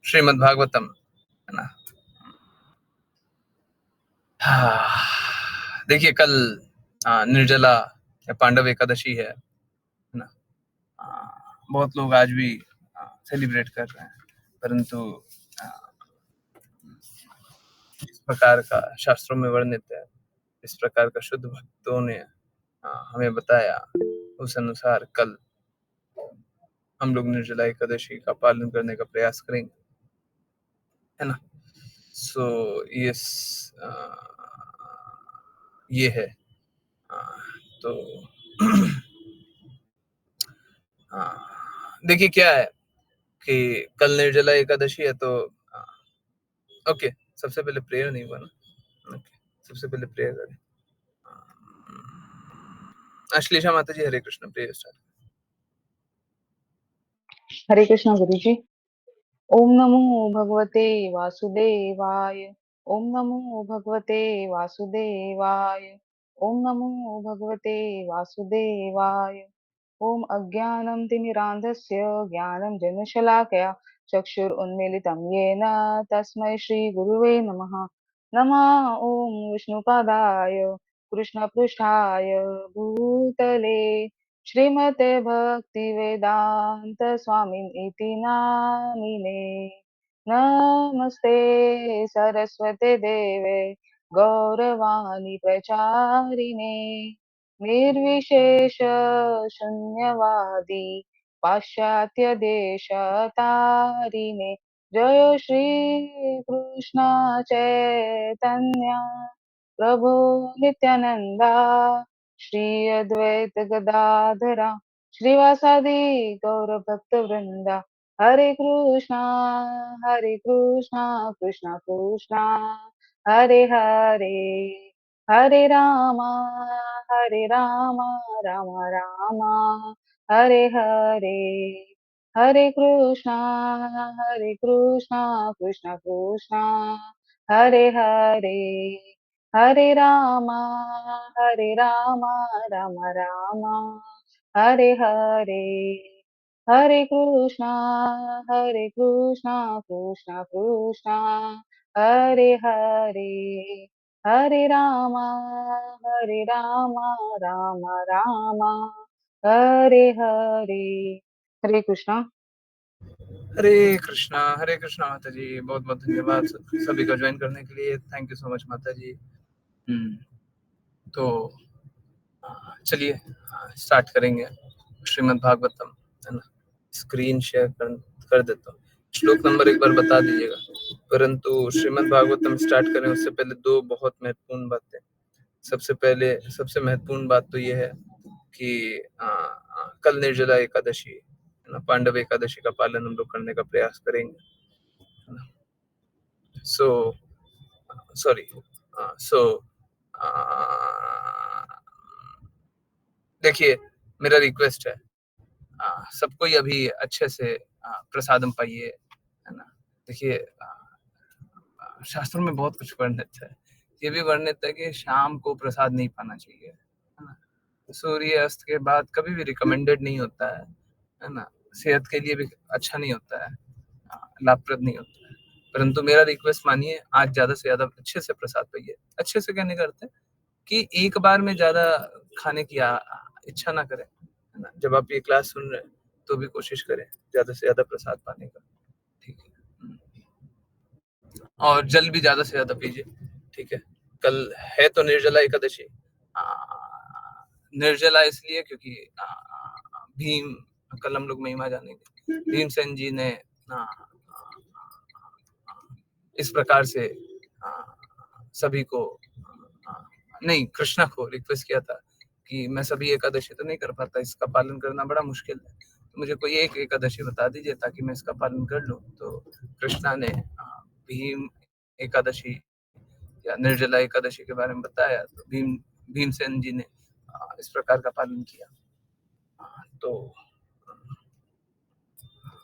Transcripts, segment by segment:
श्रीमद् भागवतम, है ना। देखिए कल निर्जला या पांडव एकादशी है ना। बहुत लोग आज भी सेलिब्रेट कर रहे हैं, परंतु इस प्रकार का शास्त्रों में वर्णित है, इस प्रकार का शुद्ध भक्तों ने हमें बताया, उस अनुसार कल हम लोग निर्जला एकादशी का पालन करने का प्रयास करेंगे, है ना। सो यस, ये है। तो देखिए क्या है कि कल निर्जला एकादशी है, तो ओके, सबसे पहले प्रेयर नहीं हुआ ना। ओके, सबसे पहले प्रेयर करें। अश्लेषा माता जी, हरे कृष्ण, प्रेयर स्टार्ट। हरे कृष्ण गुरु जी। ओम नमो भगवते वासुदेवाय। ओम नमो भगवते वासुदेवाय। ओम नमो भगवते वासुदेवाय। ओम अज्ञानं तिमिरान्धस्य ज्ञानं जनशलाकया चक्षुरुन्मीलितं येन तस्मै श्रीगुरुवे नमः। नमः ओम विष्णुपादाय कृष्णपृष्ठाय भूतले श्रीमते भक्तिवेदांत स्वामिन् इति नामिने। नमस्ते सरस्वते देवे गौरवाणी प्रचारिणे निर्विशेष शून्यवादी पाश्चात्य देश तारिणे। जय श्री कृष्ण चैतन्य प्रभु नित्यानंदा श्री अद्वैत गदाधरा श्रीवासादि गौर भक्त वृंदा। हरे कृष्णा कृष्णा कृष्णा हरे हरे, हरे रामा राम राम हरे हरे। हरे कृष्णा कृष्णा कृष्णा हरे हरे, हरे रामा राम राम हरे हरे। हरे कृष्णा कृष्णा कृष्णा हरे हरे, हरे रामा राम राम हरे हरे। हरे कृष्णा। हरे कृष्णा माता जी, बहुत बहुत धन्यवाद सभी का ज्वाइन करने के लिए। थैंक यू सो मच माता जी। तो चलिए स्टार्ट करेंगे श्रीमद् भागवतम, है ना। स्क्रीन शेयर कर देता हूँ, श्लोक नंबर एक बार बता दीजिएगा। परंतु श्रीमद् भागवतम स्टार्ट करें उससे पहले दो बहुत महत्वपूर्ण बातें। सबसे महत्वपूर्ण बात तो ये है कि कल निर्जला एकादशी, है ना, पांडव एकादशी का पालन हम लोग करने का प्रयास करेंगे, है ना। देखिए मेरा रिक्वेस्ट है, सबको ही अभी अच्छे से प्रसादम पाइए, है ना। देखिए शास्त्रों में बहुत कुछ वर्णित है, ये भी वर्णित है कि शाम को प्रसाद नहीं पाना चाहिए, है ना। सूर्य अस्त के बाद कभी भी रिकमेंडेड नहीं होता है ना। सेहत के लिए भी अच्छा नहीं होता है, लाभप्रद नहीं होता है। परंतु मेरा रिक्वेस्ट मानिए, आज ज्यादा से ज्यादा अच्छे से प्रसाद पाइए। अच्छे से कहने का अर्थ है कि एक बार में ज्यादा खाने की इच्छा ना करें, है ना। जब आप ये क्लास सुन रहे हैं तो भी कोशिश करें ज्यादा से ज्यादा प्रसाद पाने का, ठीक है। और जल भी ज्यादा से ज्यादा पीजिए, ठीक है। कल है तो निर्जला एकादशी। निर्जला इसलिए क्योंकि भीम, कल हम लोग महिमा जानेंगे, भीमसेन जी ने इस प्रकार से सभी को नहीं, कृष्णा को रिक्वेस्ट किया था कि मैं सभी एकादशी तो नहीं कर पाता, इसका पालन करना बड़ा मुश्किल है, तो मुझे कोई एक एकादशी बता दीजिए ताकि मैं इसका पालन कर लूं। तो कृष्णा ने भीम एकादशी या निर्जला एकादशी के बारे में बताया, तो भीमसेन जी ने इस प्रकार का पालन किया। तो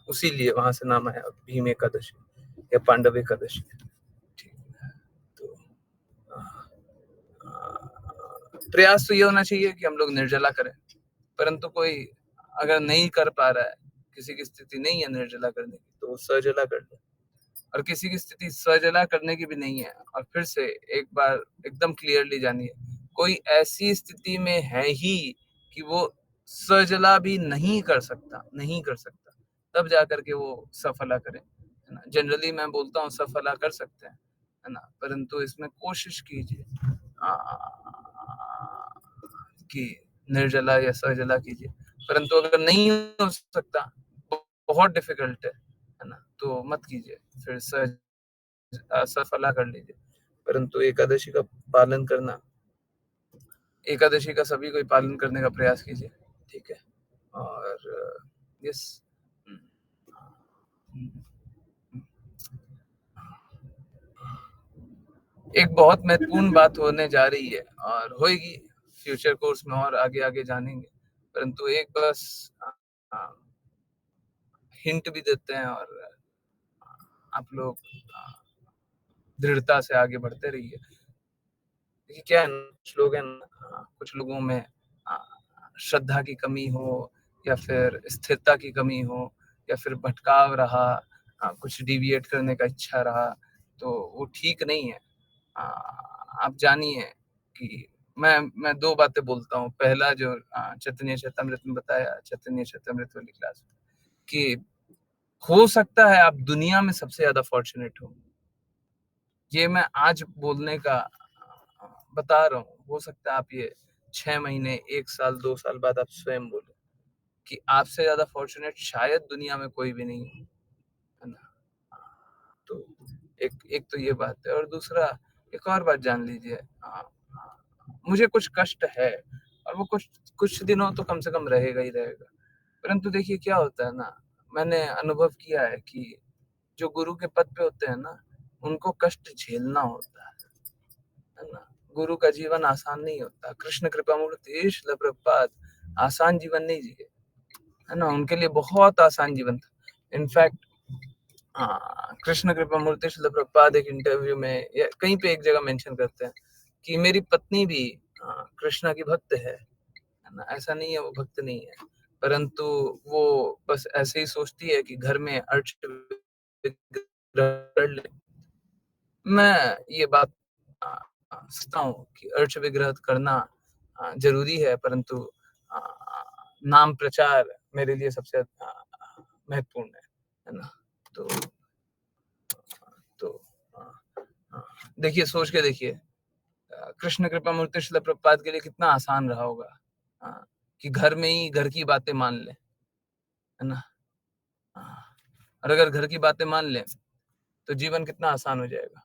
उसी लिए वहां से नाम आया भीम एकादशी या पांडव एकादशी, ठीक है। तो प्रयास तो ये होना चाहिए कि हम लोग निर्जला करें, परंतु कोई अगर नहीं कर पा रहा है किसी की स्थिति नहीं है निर्जला करने की तो वो सजला कर ले, और किसी की स्थिति सजला करने की भी नहीं है। और फिर से एक बार एकदम क्लियरली जानिए, कोई ऐसी स्थिति में है ही कि वो सजला भी नहीं कर सकता, नहीं कर सकता, तब जाकर के वो सफला करे, है ना। जनरली मैं बोलता हूँ सफला कर सकते हैं, है ना, परंतु इसमें कोशिश कीजिए कि निर्जला या सजला कीजिए। परंतु अगर नहीं हो सकता, बहुत डिफिकल्ट है ना, तो मत कीजिए, फिर सफला कर लीजिए। परंतु एकादशी का पालन करना, एकादशी का सभी कोई पालन करने का प्रयास कीजिए, ठीक है। और यस, एक बहुत महत्वपूर्ण बात होने जा रही है और होएगी फ्यूचर कोर्स में, और आगे आगे जानेंगे। परंतु एक बस हिंट भी देते हैं, और आप लोग दृढ़ता से आगे बढ़ते रहिए। देखिए क्या है, कुछ लोग हैं, कुछ लोगों में श्रद्धा की कमी हो, या फिर स्थिरता की कमी हो, या फिर भटकाव रहा, कुछ डिविएट करने का इच्छा रहा, तो वो ठीक नहीं है। आप जानिए कि मैं दो बातें बोलता हूँ। पहला जो चैतन्य चैतामृत में बताया, चैतन्य चैतामृत वाली क्लास में, कि हो सकता है आप दुनिया में सबसे ज्यादा फॉर्चुनेट हो। ये मैं आज बोलने का बता रहा हूँ। हो सकता है आप ये 6 महीने, 1 साल, 2 साल बाद आप स्वयं बोले कि आपसे ज्यादा फॉर्चुनेट शायद दुनिया में कोई भी नहीं है, है ना। तो एक एक तो ये बात है, और दूसरा एक और बात जान लीजिए, मुझे कुछ कष्ट है, और वो कुछ कुछ दिनों तो कम से कम रहेगा ही रहेगा। परंतु देखिए क्या होता है ना, मैंने अनुभव किया है कि जो गुरु के पद पे होते हैं ना, उनको कष्ट झेलना होता है ना। गुरु का जीवन आसान नहीं होता। कृष्ण कृपा मूर्ति श्रील प्रभुपाद आसान जीवन नहीं जिए, है ना। उनके लिए बहुत आसान जीवन था। इनफैक्ट कृष्ण कृपा मूर्ति श्रील प्रभुपाद एक इंटरव्यू में या कहीं पे एक जगह मेंशन करते हैं कि मेरी पत्नी भी कृष्णा की भक्त है ना। ऐसा नहीं है वो भक्त नहीं है, परंतु वो बस ऐसे ही सोचती है कि घर में अर्च कर ले। मैं ये बात सोचता हूँ कि अर्च विग्रह करना जरूरी है, परंतु नाम प्रचार मेरे लिए सबसे महत्वपूर्ण है ना। तो तो देखिए, सोच के देखिए, कृष्ण कृपा मूर्ति श्रील प्रभुपाद के लिए कितना आसान रहा होगा कि घर में ही घर की बातें मान ले, है ना। और अगर घर की बातें मान ले तो जीवन कितना आसान हो जाएगा।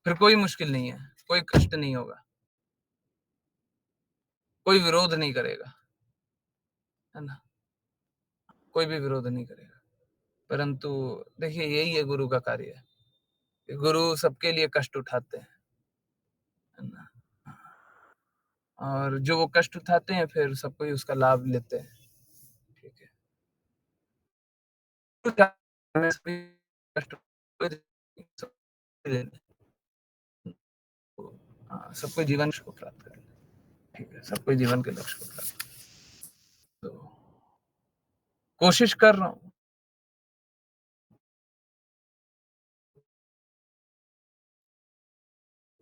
फिर कोई मुश्किल नहीं है, कोई कष्ट नहीं होगा, कोई विरोध नहीं करेगा, है ना। कोई भी विरोध नहीं करेगा। परंतु देखिए, यही है गुरु का कार्य है। गुरु सबके लिए कष्ट उठाते हैं, है ना। और जो वो कष्ट उठाते हैं फिर सबको ही उसका लाभ लेते हैं, ठीक है। कष्ट सबको जीवन को प्राप्त करें, ठीक है। सबको जीवन के लक्ष्य को प्राप्त, तो कोशिश कर रहा हूँ।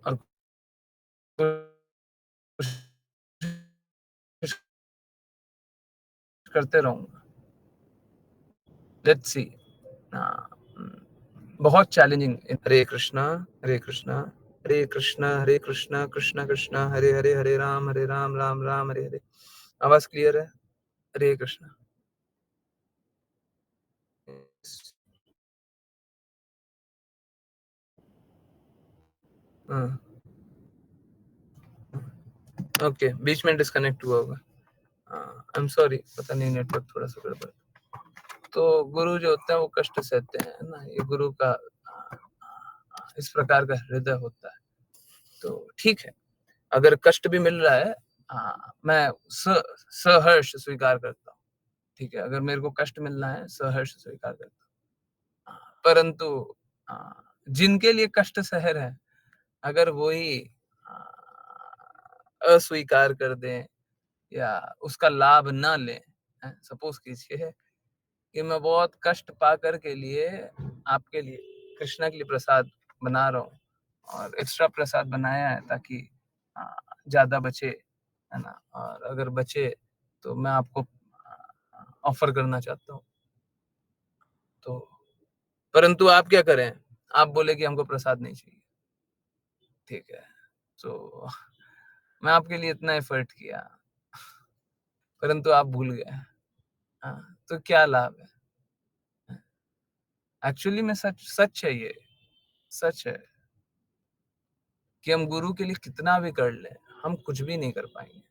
और कोशिश करते रहूंगा। Let's see. बहुत चैलेंजिंग। हरे कृष्णा, हरे कृष्णा, हरे कृष्णा, हरे कृष्णा, कृष्णा कृष्णा, हरे हरे, हरे राम, राम राम, हरे हरे। आवाज क्लियर है? हरे कृष्णा। ओके, बीच में डिस्कनेक्ट हुआ होगा। आई एम सॉरी, पता नहीं नेटवर्क थोड़ा सा गड़बड़। तो गुरु जो होते हैं वो कष्ट सहते हैं ना। ये गुरु का इस प्रकार का हृदय होता है। तो ठीक है, अगर कष्ट भी मिल रहा है, मैं सहर्ष स्वीकार करता हूँ, ठीक है। अगर मेरे को कष्ट मिलना है, सहर्ष स्वीकार करता हूँ। परंतु जिनके लिए कष्ट सह रहे हैं, अगर वो ही अस्वीकार कर दें या उसका लाभ ना लें, सपोज कीजिए कि मैं बहुत कष्ट पाकर के लिए आपके लिए कृष्णा के लिए प्रसाद बना रहा हूँ और एक्स्ट्रा प्रसाद बनाया है ताकि ज्यादा बचे, है ना, और अगर बचे तो मैं आपको ऑफर करना चाहता हूँ। तो परंतु आप क्या करें, आप बोले कि हमको प्रसाद नहीं चाहिए, ठीक है, तो मैं आपके लिए इतना एफर्ट किया परंतु आप भूल गए, तो क्या लाभ है? एक्चुअली में सच सच है, ये सच है कि हम गुरु के लिए कितना भी कर लें हम कुछ भी नहीं कर पाएंगे,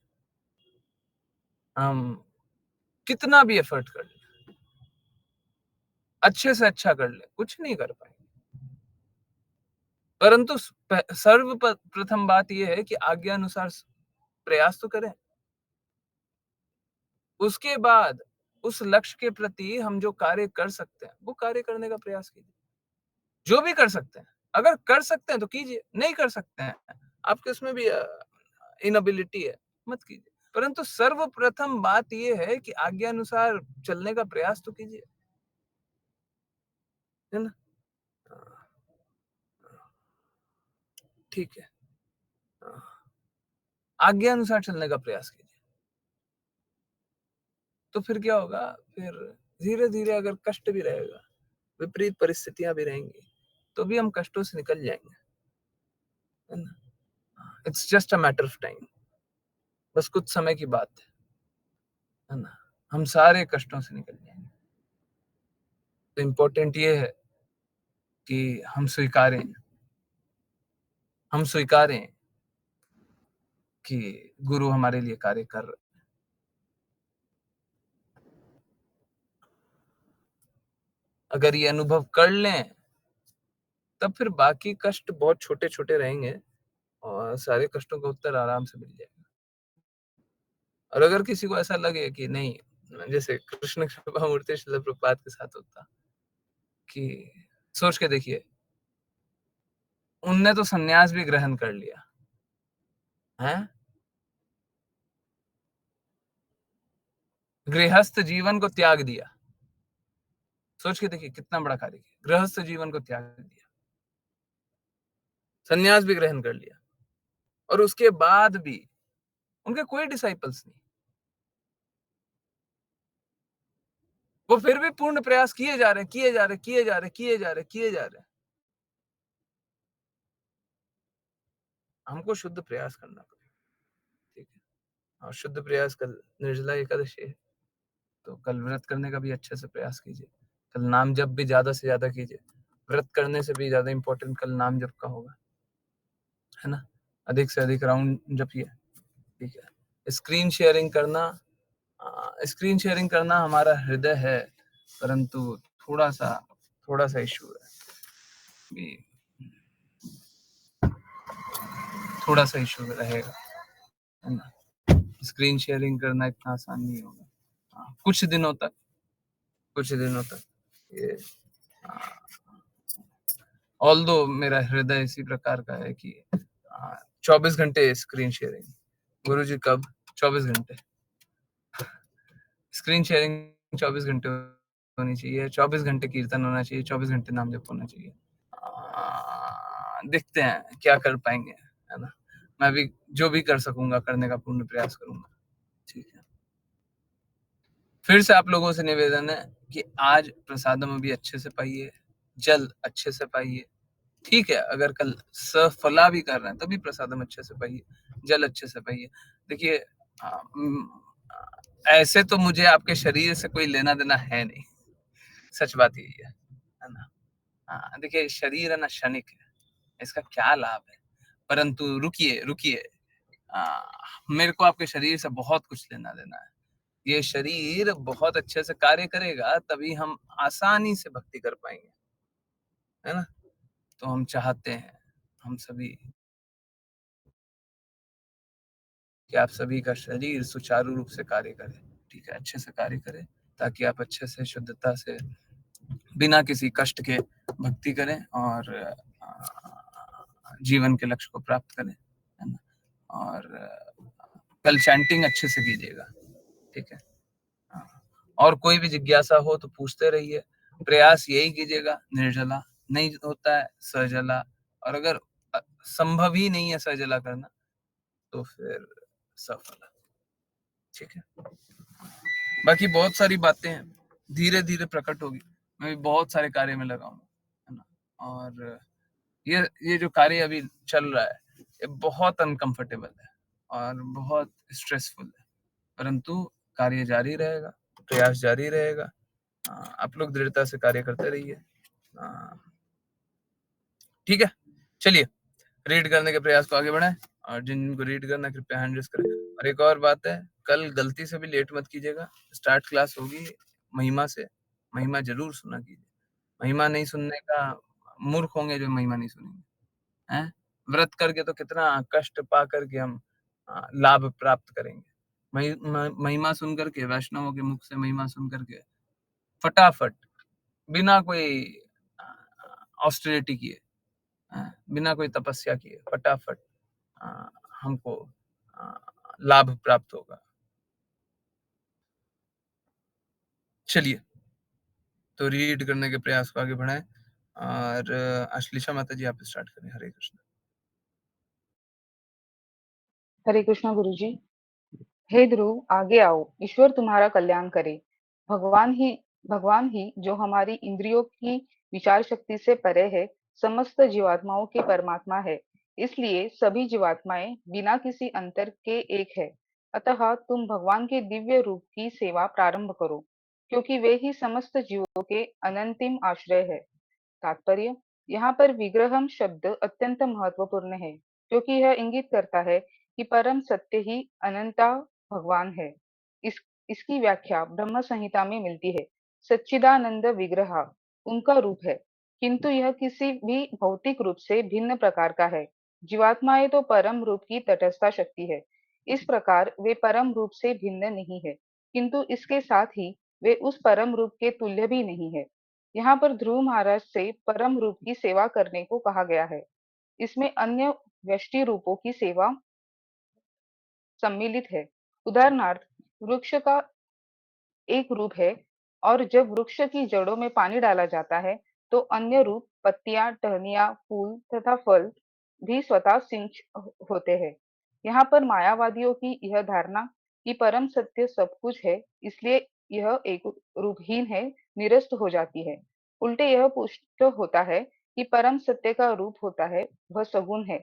हम कितना भी एफर्ट कर लें, अच्छे से अच्छा कर लें, कुछ नहीं कर पाएंगे। परंतु सर्वप्रथम बात यह है कि आज्ञा अनुसार प्रयास तो करें, उसके बाद उस लक्ष्य के प्रति हम जो कार्य कर सकते हैं वो कार्य करने का प्रयास कीजिए, जो भी कर सकते हैं। अगर कर सकते हैं तो कीजिए, नहीं कर सकते हैं आपके उसमें भी इनएबिलिटी है, मत कीजिए। परंतु सर्वप्रथम बात यह है कि आज्ञा अनुसार चलने का प्रयास तो कीजिए, है ना। ठीक है, आज्ञा अनुसार चलने का प्रयास कीजिए, तो फिर क्या होगा, फिर धीरे धीरे अगर कष्ट भी रहेगा, विपरीत परिस्थितियां भी रहेंगी, तो भी हम कष्टों से निकल जाएंगे, है ना। It's just a matter of time, बस कुछ समय की बात है ना, हम सारे कष्टों से निकल जाएंगे। तो इम्पोर्टेंट ये है कि हम स्वीकारें कि गुरु हमारे लिए कार्य कर रहे हैं। अगर ये अनुभव कर लें तब फिर बाकी कष्ट बहुत छोटे छोटे रहेंगे और सारे कष्टों का उत्तर आराम से मिल जाएगा। और अगर किसी को ऐसा लगे कि नहीं, जैसे कृष्ण कृपा मूर्ति श्रील प्रभुपाद के साथ होता कि सोच के देखिए, उनने तो सन्यास भी ग्रहण कर लिया है, गृहस्थ जीवन को त्याग दिया। सोच के देखिए कितना बड़ा कार्य किया, गृहस्थ जीवन को त्याग दिया, सन्यास भी ग्रहण कर लिया, और उसके बाद भी उनके कोई डिसाइपल्स नहीं, वो फिर भी पूर्ण प्रयास किए जा रहे हैं, किए जा रहे, किए जा रहे, किए जा रहे, किए जा रहे। हमको शुद्ध प्रयास करना पड़ेगा, ठीक है। और शुद्ध प्रयास कल निर्जला एकादशी है, तो कल व्रत करने का भी अच्छे से प्रयास कीजिए। कल नाम जप भी ज्यादा से ज्यादा कीजिए, व्रत करने से भी ज्यादा इंपॉर्टेंट कल नाम जप का होगा, है ना। अधिक से अधिक राउंड जपिए, ठीक है। स्क्रीन शेयरिंग करना हमारा हृदय है, परंतु थोड़ा सा इशू है, थोड़ा सा इशू रहेगा, है ना। स्क्रीन शेयरिंग करना इतना आसान नहीं होगा। कुछ दिनों तक ये, ऑल्दो मेरा हृदय इसी प्रकार का है कि 24 घंटे स्क्रीन शेयरिंग, गुरुजी कब 24 घंटे स्क्रीन शेयरिंग, 24 घंटे होनी चाहिए, 24 घंटे कीर्तन होना चाहिए, 24 घंटे नाम जप होना चाहिए। देखते हैं क्या कर पाएंगे, है ना। मैं भी जो भी कर सकूंगा करने का पूर्ण प्रयास करूंगा, ठीक है। फिर से आप लोगों से निवेदन है कि आज प्रसादम भी अच्छे से पाइए, जल अच्छे से पाइए, ठीक है। अगर कल सफला भी कर रहे हैं तभी प्रसादम अच्छे से पाइए, जल अच्छे से पाइए। देखिए, ऐसे तो मुझे आपके शरीर से कोई लेना देना है नहीं, सच बात यही है ना। देखिए, शरीर है ना क्षणिक है, इसका क्या लाभ है, परंतु रुकिए रुकिए, मेरे को आपके शरीर से बहुत कुछ लेना देना है। ये शरीर बहुत अच्छे से कार्य करेगा तभी हम आसानी से भक्ति कर पाएंगे, है ना। तो हम चाहते हैं, हम सभी, कि आप सभी का शरीर सुचारू रूप से कार्य करे, ठीक है, अच्छे से कार्य करे, ताकि आप अच्छे से शुद्धता से बिना किसी कष्ट के भक्ति करें और जीवन के लक्ष्य को प्राप्त करें, है ना। और कल चैंटिंग अच्छे से कीजिएगा, ठीक है। और कोई भी जिज्ञासा हो तो पूछते रहिए, प्रयास यही कीजिएगा निर्जला, नहीं होता है सजला, और अगर संभव ही नहीं है सजला करना तो फिर सफला। ठीक है, बाकी बहुत सारी बातें हैं, धीरे धीरे प्रकट होगी। मैं भी बहुत सारे कार्य में लगा हूँ, है ना। और ये जो कार्य अभी चल रहा है ये बहुत अनकंफर्टेबल है और बहुत स्ट्रेसफुल है, परंतु कार्य जारी रहेगा, प्रयास जारी रहेगा। आप लोग दृढ़ता से कार्य करते रहिए। ठीक है, चलिए रीड करने के प्रयास को आगे बढ़ाएं, और जिन जिनको रीड करना कृपया हैंड रेस करें। और एक और बात है, कल गलती से भी लेट मत कीजिएगा, स्टार्ट क्लास होगी महिमा से, महिमा जरूर सुना कीजिए। महिमा नहीं सुनने का मूर्ख होंगे जो महिमा नहीं सुनेंगे, हैं। व्रत करके तो कितना कष्ट पा करके हम लाभ प्राप्त करेंगे। महिमा सुन करके, वैष्णवों के मुख से महिमा सुन करके फटाफट, बिना कोई ऑस्टेरिटी किए, बिना कोई तपस्या किए, फटाफट हमको लाभ प्राप्त होगा। चलिए तो रीड करने के प्रयास को आगे बढ़ाएं, और अश्लेषा माता जी आप स्टार्ट करें। हरे कृष्ण। हरे कृष्णा गुरु जी। हे ध्रुव, आगे आओ, ईश्वर तुम्हारा कल्याण करे। भगवान ही भगवान ही जो हमारी इंद्रियों की विचार शक्ति से परे है, समस्त जीवात्माओं के परमात्मा है। इसलिए सभी जीवात्माएं बिना किसी अंतर के एक है। अतः तुम भगवान के दिव्य रूप की सेवा प्रारंभ करो, क्योंकि वे ही समस्त जीवों के अनंतिम आश्रय है। तात्पर्य, यहाँ पर विग्रहम शब्द अत्यंत महत्वपूर्ण है, क्योंकि यह इंगित करता है कि परम सत्य ही अनंता भगवान है। इस इसकी व्याख्या ब्रह्म संहिता में मिलती है। सच्चिदानंद विग्रह उनका रूप है, किंतु यह किसी भी भौतिक रूप से भिन्न प्रकार का है। जीवात्माएं तो परम रूप की तटस्था शक्ति है। इस प्रकार वे परम रूप से भिन्न नहीं है, किंतु इसके साथ ही वे उस परम रूप के तुल्य भी नहीं है। यहाँ पर ध्रुव महाराज से परम रूप की सेवा करने को कहा गया है। इसमें अन्य व्यष्टि रूपों की सेवा सम्मिलित है। उदाहरणार्थ, वृक्ष का एक रूप है, और जब वृक्ष की जड़ों में पानी डाला जाता है तो अन्य रूप पत्तियां, टहनियां, फूल तथा फल भी स्वतः सिंच होते हैं। यहाँ पर मायावादियों की यह धारणा कि परम सत्य सब कुछ है, इसलिए यह एक रूपहीन है, निरस्त हो जाती है। उल्टे यह पुष्ट होता है कि परम सत्य का रूप होता है, वह सगुण है,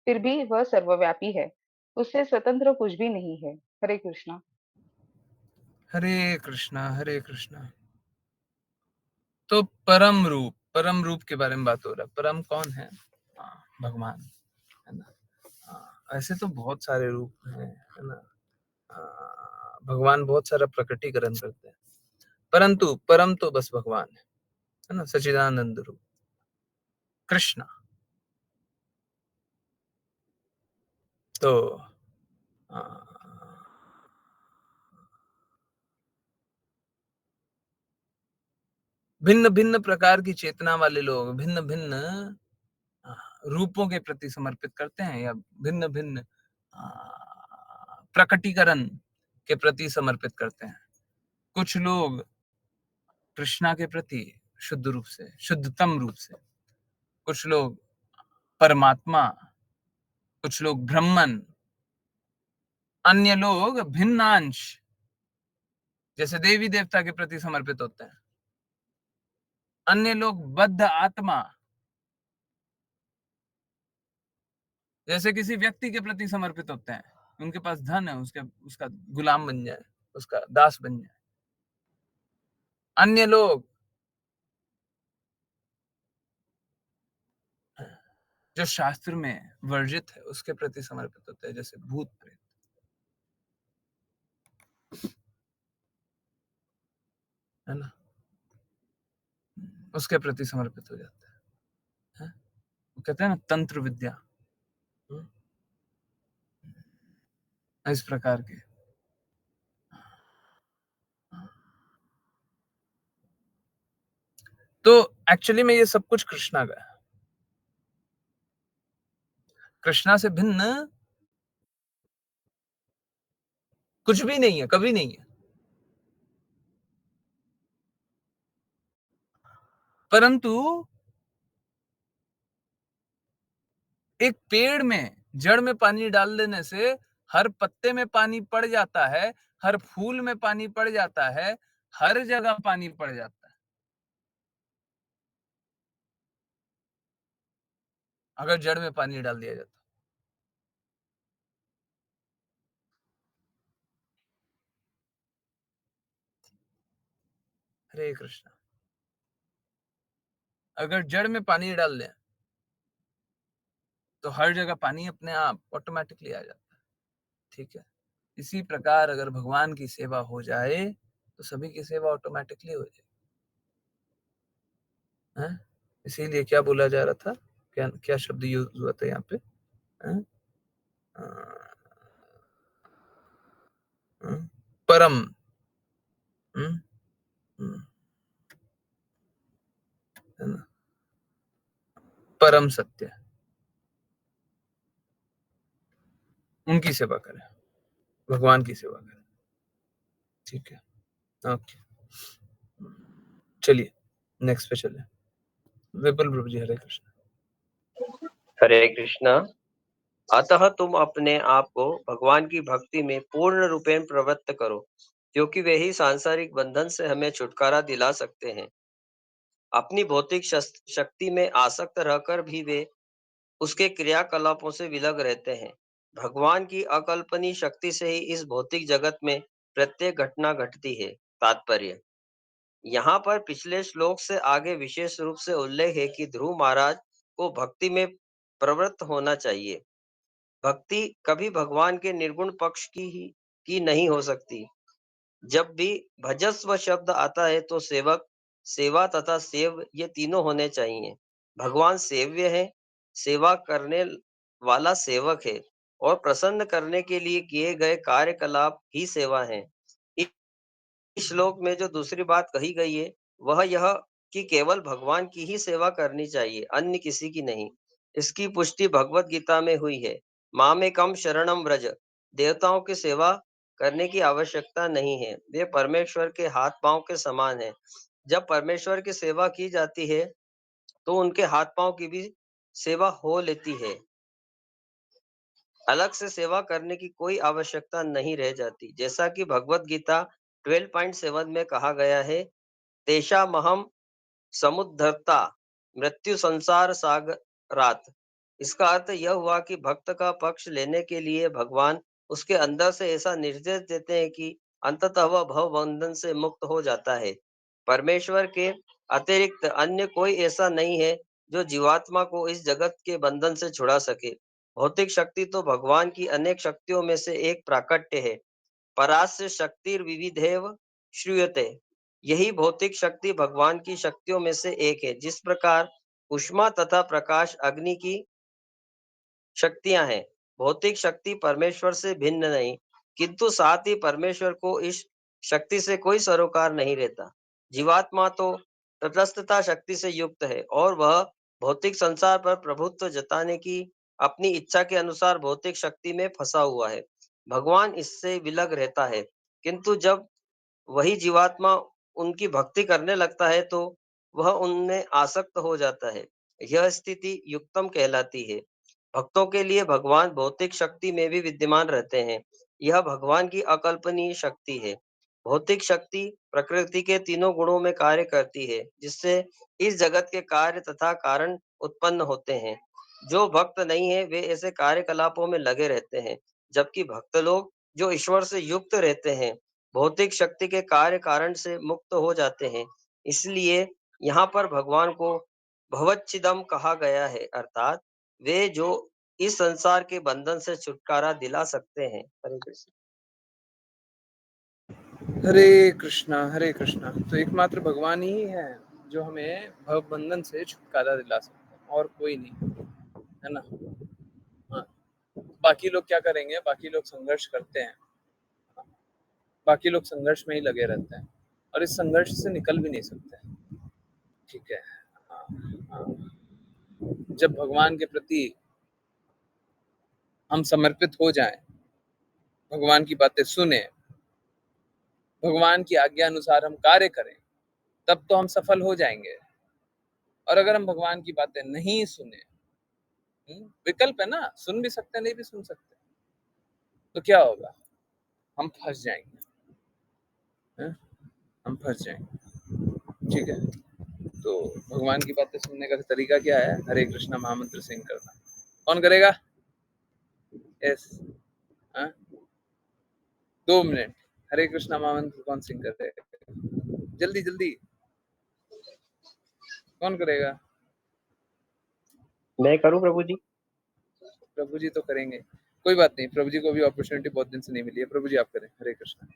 फिर भी वह सर्वव्यापी है, उससे स्वतंत्र कुछ भी नहीं है। हरे कृष्णा। हरे कृष्णा हरे कृष्णा। तो परम रूप के बारे में बात हो रहा है। परम कौन है? भगवान, है ना। ऐसे तो बहुत सारे रूप हैं, है ना। भगवान बहुत सारा प्रकटीकरण करते हैं, परंतु परम तो बस भगवान है ना, सच्चिदानंद रूप कृष्ण। तो भिन्न भिन्न प्रकार की चेतना वाले लोग भिन्न भिन्न रूपों के प्रति समर्पित करते हैं, या भिन्न भिन्न प्रकटीकरण के प्रति समर्पित करते हैं। कुछ लोग कृष्णा के प्रति शुद्ध रूप से, शुद्धतम रूप से, कुछ लोग परमात्मा, कुछ लोग ब्रह्मन, अन्य लोग भिन्नांश जैसे देवी देवता के प्रति समर्पित होते हैं, अन्य लोग बद्ध आत्मा जैसे किसी व्यक्ति के प्रति समर्पित होते हैं, उनके पास धन है, उसका गुलाम बन जाए, उसका दास बन जाए। अन्य लोग जो शास्त्र में वर्जित है उसके प्रति समर्पित होते हैं, जैसे भूत प्रेत, है ना, उसके प्रति समर्पित हो जाते हैं। वो कहते हैं ना तंत्र विद्या, इस प्रकार के। तो एक्चुअली में ये सब कुछ कृष्णा का है। कृष्णा से भिन्न कुछ भी नहीं है, कभी नहीं है। परंतु एक पेड़ में जड़ में पानी डाल देने से हर पत्ते में पानी पड़ जाता है, हर फूल में पानी पड़ जाता है, हर जगह पानी पड़ जाता है, अगर जड़ में पानी डाल दिया जाता। हरे कृष्णा। अगर जड़ में पानी डाल दें तो हर जगह पानी अपने आप ऑटोमेटिकली आ जाता है। ठीक है, इसी प्रकार अगर भगवान की सेवा हो जाए तो सभी की सेवा ऑटोमेटिकली हो जाए। इसीलिए क्या बोला जा रहा था, क्या क्या शब्द यूज हुआ था यहाँ पे? है? परम। हम्म, हम्म, है ना, परम सत्य, उनकी सेवा करें, भगवान की सेवा करें। ठीक है, ओके, चलिए नेक्स्ट पे चले। विपुल प्रभु जी, हरे कृष्ण। हरे कृष्णा। अतः तुम अपने आप को भगवान की भक्ति में पूर्ण रूपेण प्रवृत्त करो, क्योंकि वे ही सांसारिक बंधन से हमें छुटकारा दिला सकते हैं। अपनी भौतिक शक्ति में आसक्त रहकर भी वे उसके क्रियाकलापों से विलग रहते हैं। भगवान की अकल्पनीय शक्ति से ही इस भौतिक जगत में प्रत्येक घटना घटती है। तात्पर्य: यहाँ पर पिछले श्लोक से आगे विशेष रूप से उल्लेख है कि ध्रुव महाराज को भक्ति में प्रवृत्त होना चाहिए। भक्ति कभी भगवान के निर्गुण पक्ष की नहीं हो सकती। जब भी भजस्व शब्द आता है तो सेवक, सेवा तथा सेव ये तीनों होने चाहिए। भगवान सेव्य है, सेवा करने वाला सेवक है, और प्रसन्न करने के लिए किए गए कार्यकलाप ही सेवा है। इस श्लोक में जो दूसरी बात कही गई है वह यह कि केवल भगवान की ही सेवा करनी चाहिए, अन्य किसी की नहीं। इसकी पुष्टि भगवत गीता में हुई है। मामेकम शरणम व्रज। देवताओं की सेवा करने की आवश्यकता नहीं है, वे परमेश्वर के हाथ पांव के समान है। जब परमेश्वर की सेवा की जाती है तो उनके हाथ पांव की भी सेवा हो लेती है। अलग से सेवा करने की कोई आवश्यकता नहीं रह जाती। जैसा कि भगवत गीता 12.7 में कहा गया है, तेषा महम समुद्धरता मृत्यु संसार सागरात। इसका अर्थ यह हुआ कि भक्त का पक्ष लेने के लिए भगवान उसके अंदर से ऐसा निर्देश देते हैं कि अंततः वह भव बंधन से मुक्त हो जाता है। परमेश्वर के अतिरिक्त अन्य कोई ऐसा नहीं है जो जीवात्मा को इस जगत के बंधन से छुड़ा सके। भौतिक शक्ति तो भगवान की अनेक शक्तियों में से एक प्राकट्य है। परास्य शक्तिर्विविधेव श्रूयते। यही भौतिक शक्ति भगवान की शक्तियों में से एक है। जिस प्रकार उष्मा तथा प्रकाश अग्नि की शक्तियां हैं, भौतिक शक्ति परमेश्वर से भिन्न नहीं, किंतु साथ ही परमेश्वर को इस शक्ति से कोई सरोकार नहीं रहता। जीवात्मा तो तटस्थता शक्ति से युक्त है और वह भौतिक संसार पर प्रभुत्व जताने की अपनी इच्छा के अनुसार भौतिक शक्ति में फंसा हुआ है। भगवान इससे विलग रहता है, किंतु जब वही जीवात्मा उनकी भक्ति करने लगता है तो वह उनमें आसक्त हो जाता है। यह स्थिति युक्तम कहलाती है। भक्तों के लिए भगवान भौतिक शक्ति में भी विद्यमान रहते हैं। यह भगवान की अकल्पनीय शक्ति है। भौतिक शक्ति प्रकृति के तीनों गुणों में कार्य करती है, जिससे इस जगत के कार्य तथा कारण उत्पन्न होते हैं। जो भक्त नहीं है वे ऐसे कार्यकलापों में लगे रहते हैं, जबकि भक्त लोग जो ईश्वर से युक्त रहते हैं भौतिक शक्ति के कार्य कारण से मुक्त हो जाते हैं। इसलिए यहाँ पर भगवान को भवच्छिदम कहा गया है, अर्थात वे जो इस संसार के बंधन से छुटकारा दिला सकते हैं। हरे कृष्ण। हरे कृष्णा, हरे कृष्णा। तो एकमात्र भगवान ही है जो हमें भव बंधन से छुटकारा दिला सकते हैं, और कोई नहीं, है ना। हाँ, बाकी लोग क्या करेंगे, बाकी लोग संघर्ष करते हैं, बाकी लोग संघर्ष में ही लगे रहते हैं और इस संघर्ष से निकल भी नहीं सकते। ठीक है, हाँ, हाँ। जब भगवान के प्रति हम समर्पित हो जाएं, भगवान की बातें सुने, भगवान की आज्ञा अनुसार हम कार्य करें, तब तो हम सफल हो जाएंगे। और अगर हम भगवान की बातें नहीं सुने, विकल्प है ना, सुन भी सकते हैं, नहीं भी सुन सकते, तो क्या होगा? हम फंस जाएंगे, हम फंस जाएंगे। ठीक है, तो भगवान की बातें सुनने का तरीका क्या है? हरे कृष्णा महामंत्र सिंह करना। कौन करेगा? यस, 2 मिनट, हरे कृष्णा महामंत्र कौन सिंह करेगा? जल्दी जल्दी, कौन करेगा? मैं करूं प्रभु जी? प्रभु जी तो करेंगे, कोई बात नहीं, प्रभु जी को भी अपॉर्चुनिटी बहुत दिन से नहीं मिली है। प्रभु जी आप करें, हरे कृष्णा।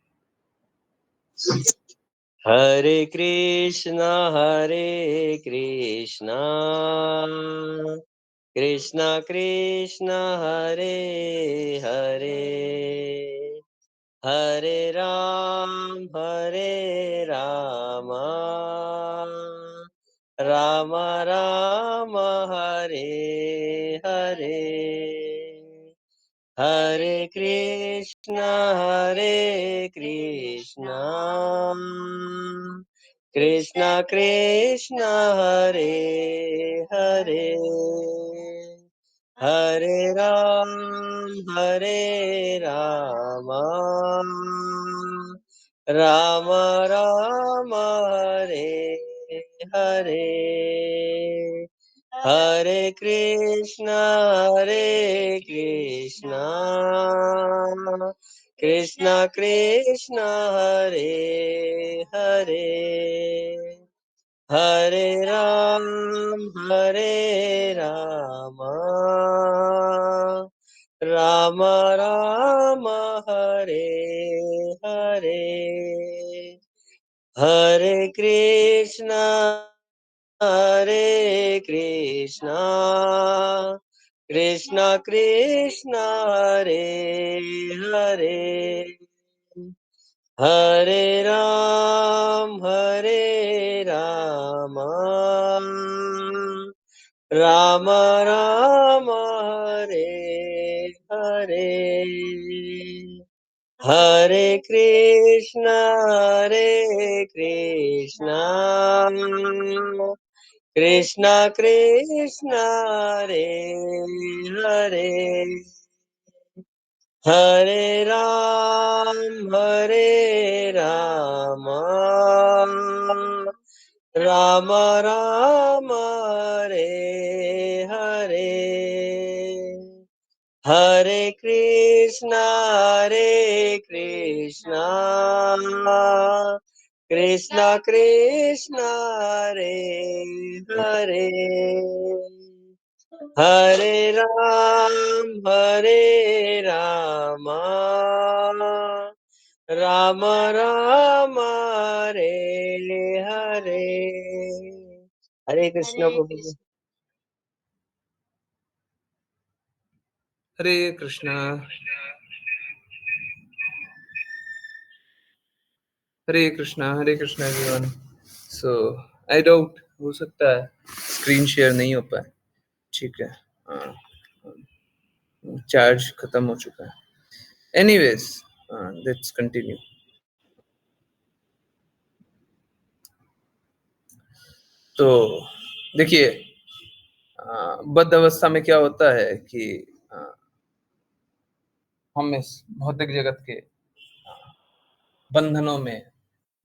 हरे कृष्णा कृष्णा कृष्णा हरे हरे, हरे राम राम राम हरे हरे, हरे कृष्णा कृष्णा कृष्णा हरे हरे, हरे राम राम राम हरे हरे, हरे कृष्णा कृष्णा कृष्णा हरे हरे, हरे राम राम राम हरे हरे, हरे कृष्णा कृष्णा कृष्णा हरे हरे, हरे राम राम राम हरे हरे, हरे कृष्णा कृष्णा कृष्णा हरे हरे, हरे राम राम राम हरे हरे, हरे कृष्णा कृष्णा कृष्णा हरे हरे, हरे राम राम राम हरे हरे, हरे कृष्ण प्रभु जी। हरे कृष्णा, हरे कृष्णा, हरे Krishna everyone. So I doubt हो सकता है स्क्रीन शेयर नहीं हो पाए। ठीक है, चार्ज खत्म हो चुका है। Anyways, let's continue. तो देखिए, बद्ध अवस्था में क्या होता है कि हम इस भौतिक जगत के बंधनों में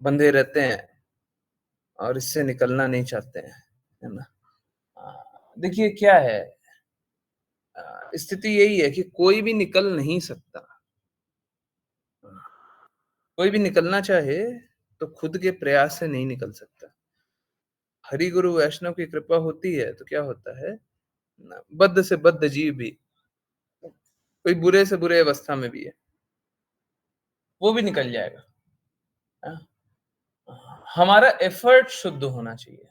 बंधे रहते हैं और इससे निकलना नहीं चाहते हैं, है ना। देखिए क्या है, स्थिति यही है कि कोई भी निकल नहीं सकता। कोई भी निकलना चाहे तो खुद के प्रयास से नहीं निकल सकता। हरि गुरु वैष्णव की कृपा होती है तो क्या होता है ना, बद्ध से बद्ध जीव भी, कोई बुरे से बुरे अवस्था में भी है, वो भी निकल जाएगा। हाँ? हमारा एफर्ट शुद्ध होना चाहिए।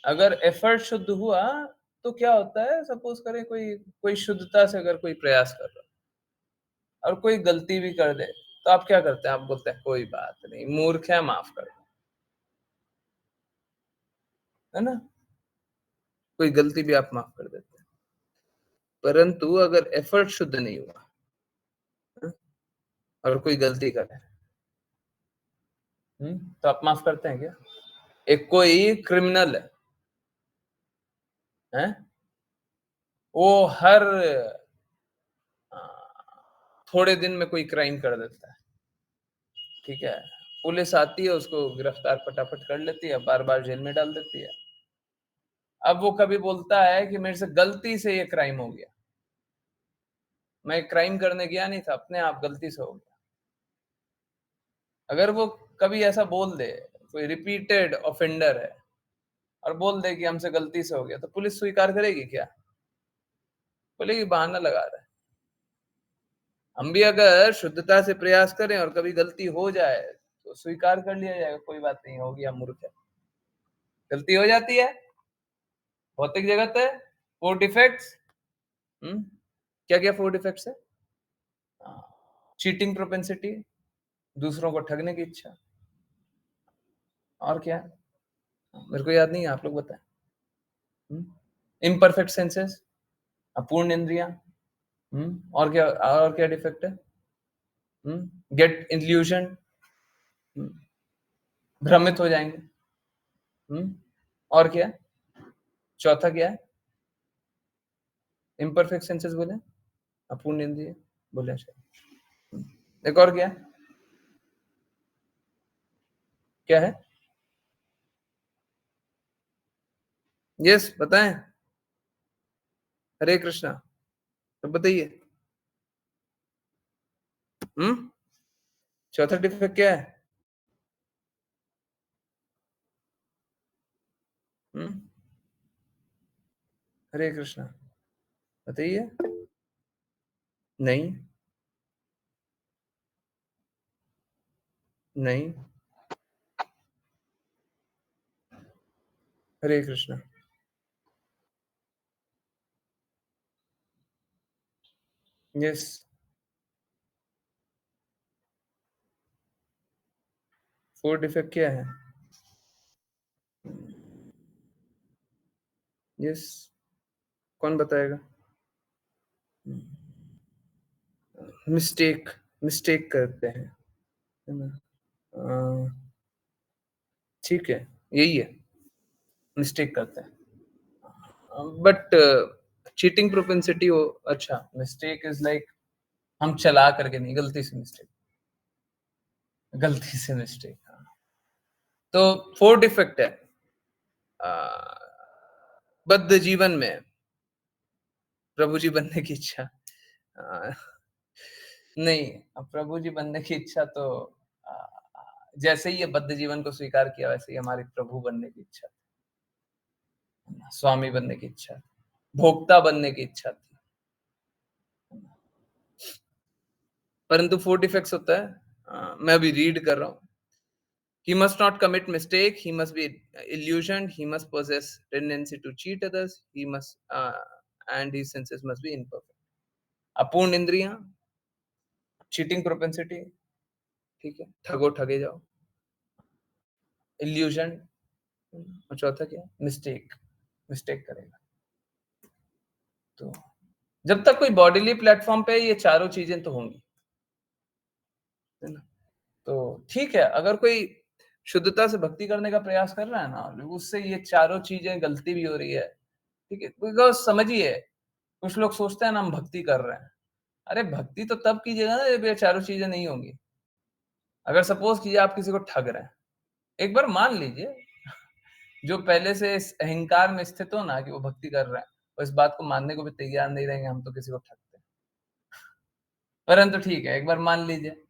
अगर एफर्ट शुद्ध हुआ तो क्या होता है, सपोज करें कोई कोई शुद्धता से अगर कोई प्रयास कर रहा है और कोई गलती भी कर दे, तो आप क्या करते हैं? आप बोलते हैं कोई बात नहीं, मूर्ख है, माफ कर दो, है ना। कोई गलती भी आप माफ कर देते हैं। परंतु अगर एफर्ट शुद्ध नहीं हुआ, हाँ, और कोई गलती करे, तो आप माफ करते हैं क्या? एक कोई क्रिमिनल है, हैं? वो हर थोड़े दिन में कोई क्राइम कर देता है, ठीक है? पुलिस आती है, उसको गिरफ्तार फटाफट कर लेती है, बार-बार जेल में डाल देती है। अब वो कभी बोलता है कि मेरे से गलती से ये क्राइम हो गया। मैं क्राइम करने गया नहीं था, अपने आप गलती से हो गया। अगर वो कभी ऐसा बोल दे, कोई रिपीटेड ऑफेंडर है और बोल दे कि हमसे गलती से हो गया, तो पुलिस स्वीकार करेगी क्या? बोलेगी बहाना लगा रहा है। हम भी अगर शुद्धता से प्रयास करें और कभी गलती हो जाए, तो स्वीकार कर लिया जाएगा, कोई बात नहीं, हो गया, मूर्ख है। गलती हो जाती है, भौतिक जगत है, 4 डिफेक्ट्स। क्या-क्या 4 डिफेक्ट्स है? चीटिंग प्रोपेंसिटी, दूसरों को ठगने की इच्छा, और क्या है? मेरे को याद नहीं है, आप लोग बताएँ। इम्परफेक्ट सेंसेस, अपूर्ण इंद्रियाँ, और क्या डिफेक्ट है? गेट इल्यूजन, भ्रमित हो जाएँगे। और क्या है? चौथा क्या है? इम्परफेक्ट सेंसेस बोले, अपूर्ण इंद्रिय बोले शायद। एक और क्या है? क्या है? यस, बताएं। हरे कृष्णा, तो बताइए। चौथा डिफेक्ट क्या है? हरे कृष्णा, बताइए। नहीं, नहीं। हरे कृष्णा। यस। 4 डिफेक्ट क्या है? यस, कौन बताएगा? मिस्टेक, मिस्टेक करते हैं, है ना? ठीक है, यही है, मिस्टेक करते हैं। बट चीटिंग प्रोपेंसिटी हो, अच्छा, मिस्टेक इज लाइक हम चला करके नहीं, गलती से मिस्टेक, गलती से मिस्टेक। तो 4 डिफेक्ट है बद्ध जीवन में प्रभु जी बनने की इच्छा। अ, नहीं, अब प्रभु जी बनने की इच्छा तो अ, जैसे ही ये बद्ध जीवन को स्वीकार किया, वैसे ही हमारी प्रभु बनने की इच्छा, स्वामी बनने की इच्छा, भोक्ता बनने की इच्छा थी। परंतु 4 डिफेक्ट्स होता है, मैं अभी रीड कर रहा हूँ। He must not commit mistake. He must be illusioned. He must possess tendency to cheat others. He must and his senses must be imperfect. अपूर्ण इंद्रियां, चीटिंग प्रोपेंसिटी, ठीक है, ठगो ठगे जाओ, इल्यूजन, और चौथा क्या? मिस्टेक, मिस्टेक करेगा। तो जब तक कोई बॉडीली प्लेटफॉर्म पे ये चारों चीजें तो होंगी, है ना? तो ठीक है, अगर कोई शुद्धता से भक्ति करने का प्रयास कर रहा है ना, उससे ये चारों चीजें गलती भी हो रही है, ठीक है? बिकॉज़ समझिए, कुछ लोग सोचते हैं ना हम भक्ति कर रहे हैं। अरे भक्ति तो तब कीजिएगा ना जब ये चारों चीजें नहीं होंगी। अगर सपोज़ कीजिए आप किसी को ठग रहे हैं, एक बार मान लीजिए, जो पहले से इस अहंकार में स्थित हो ना कि वो भक्ति कर रहा है, और इस बात को मानने को भी तैयार नहीं रहेंगे, हम तो किसी को ठगते हैं। परंतु ठीक है, एक बार मान लीजिए,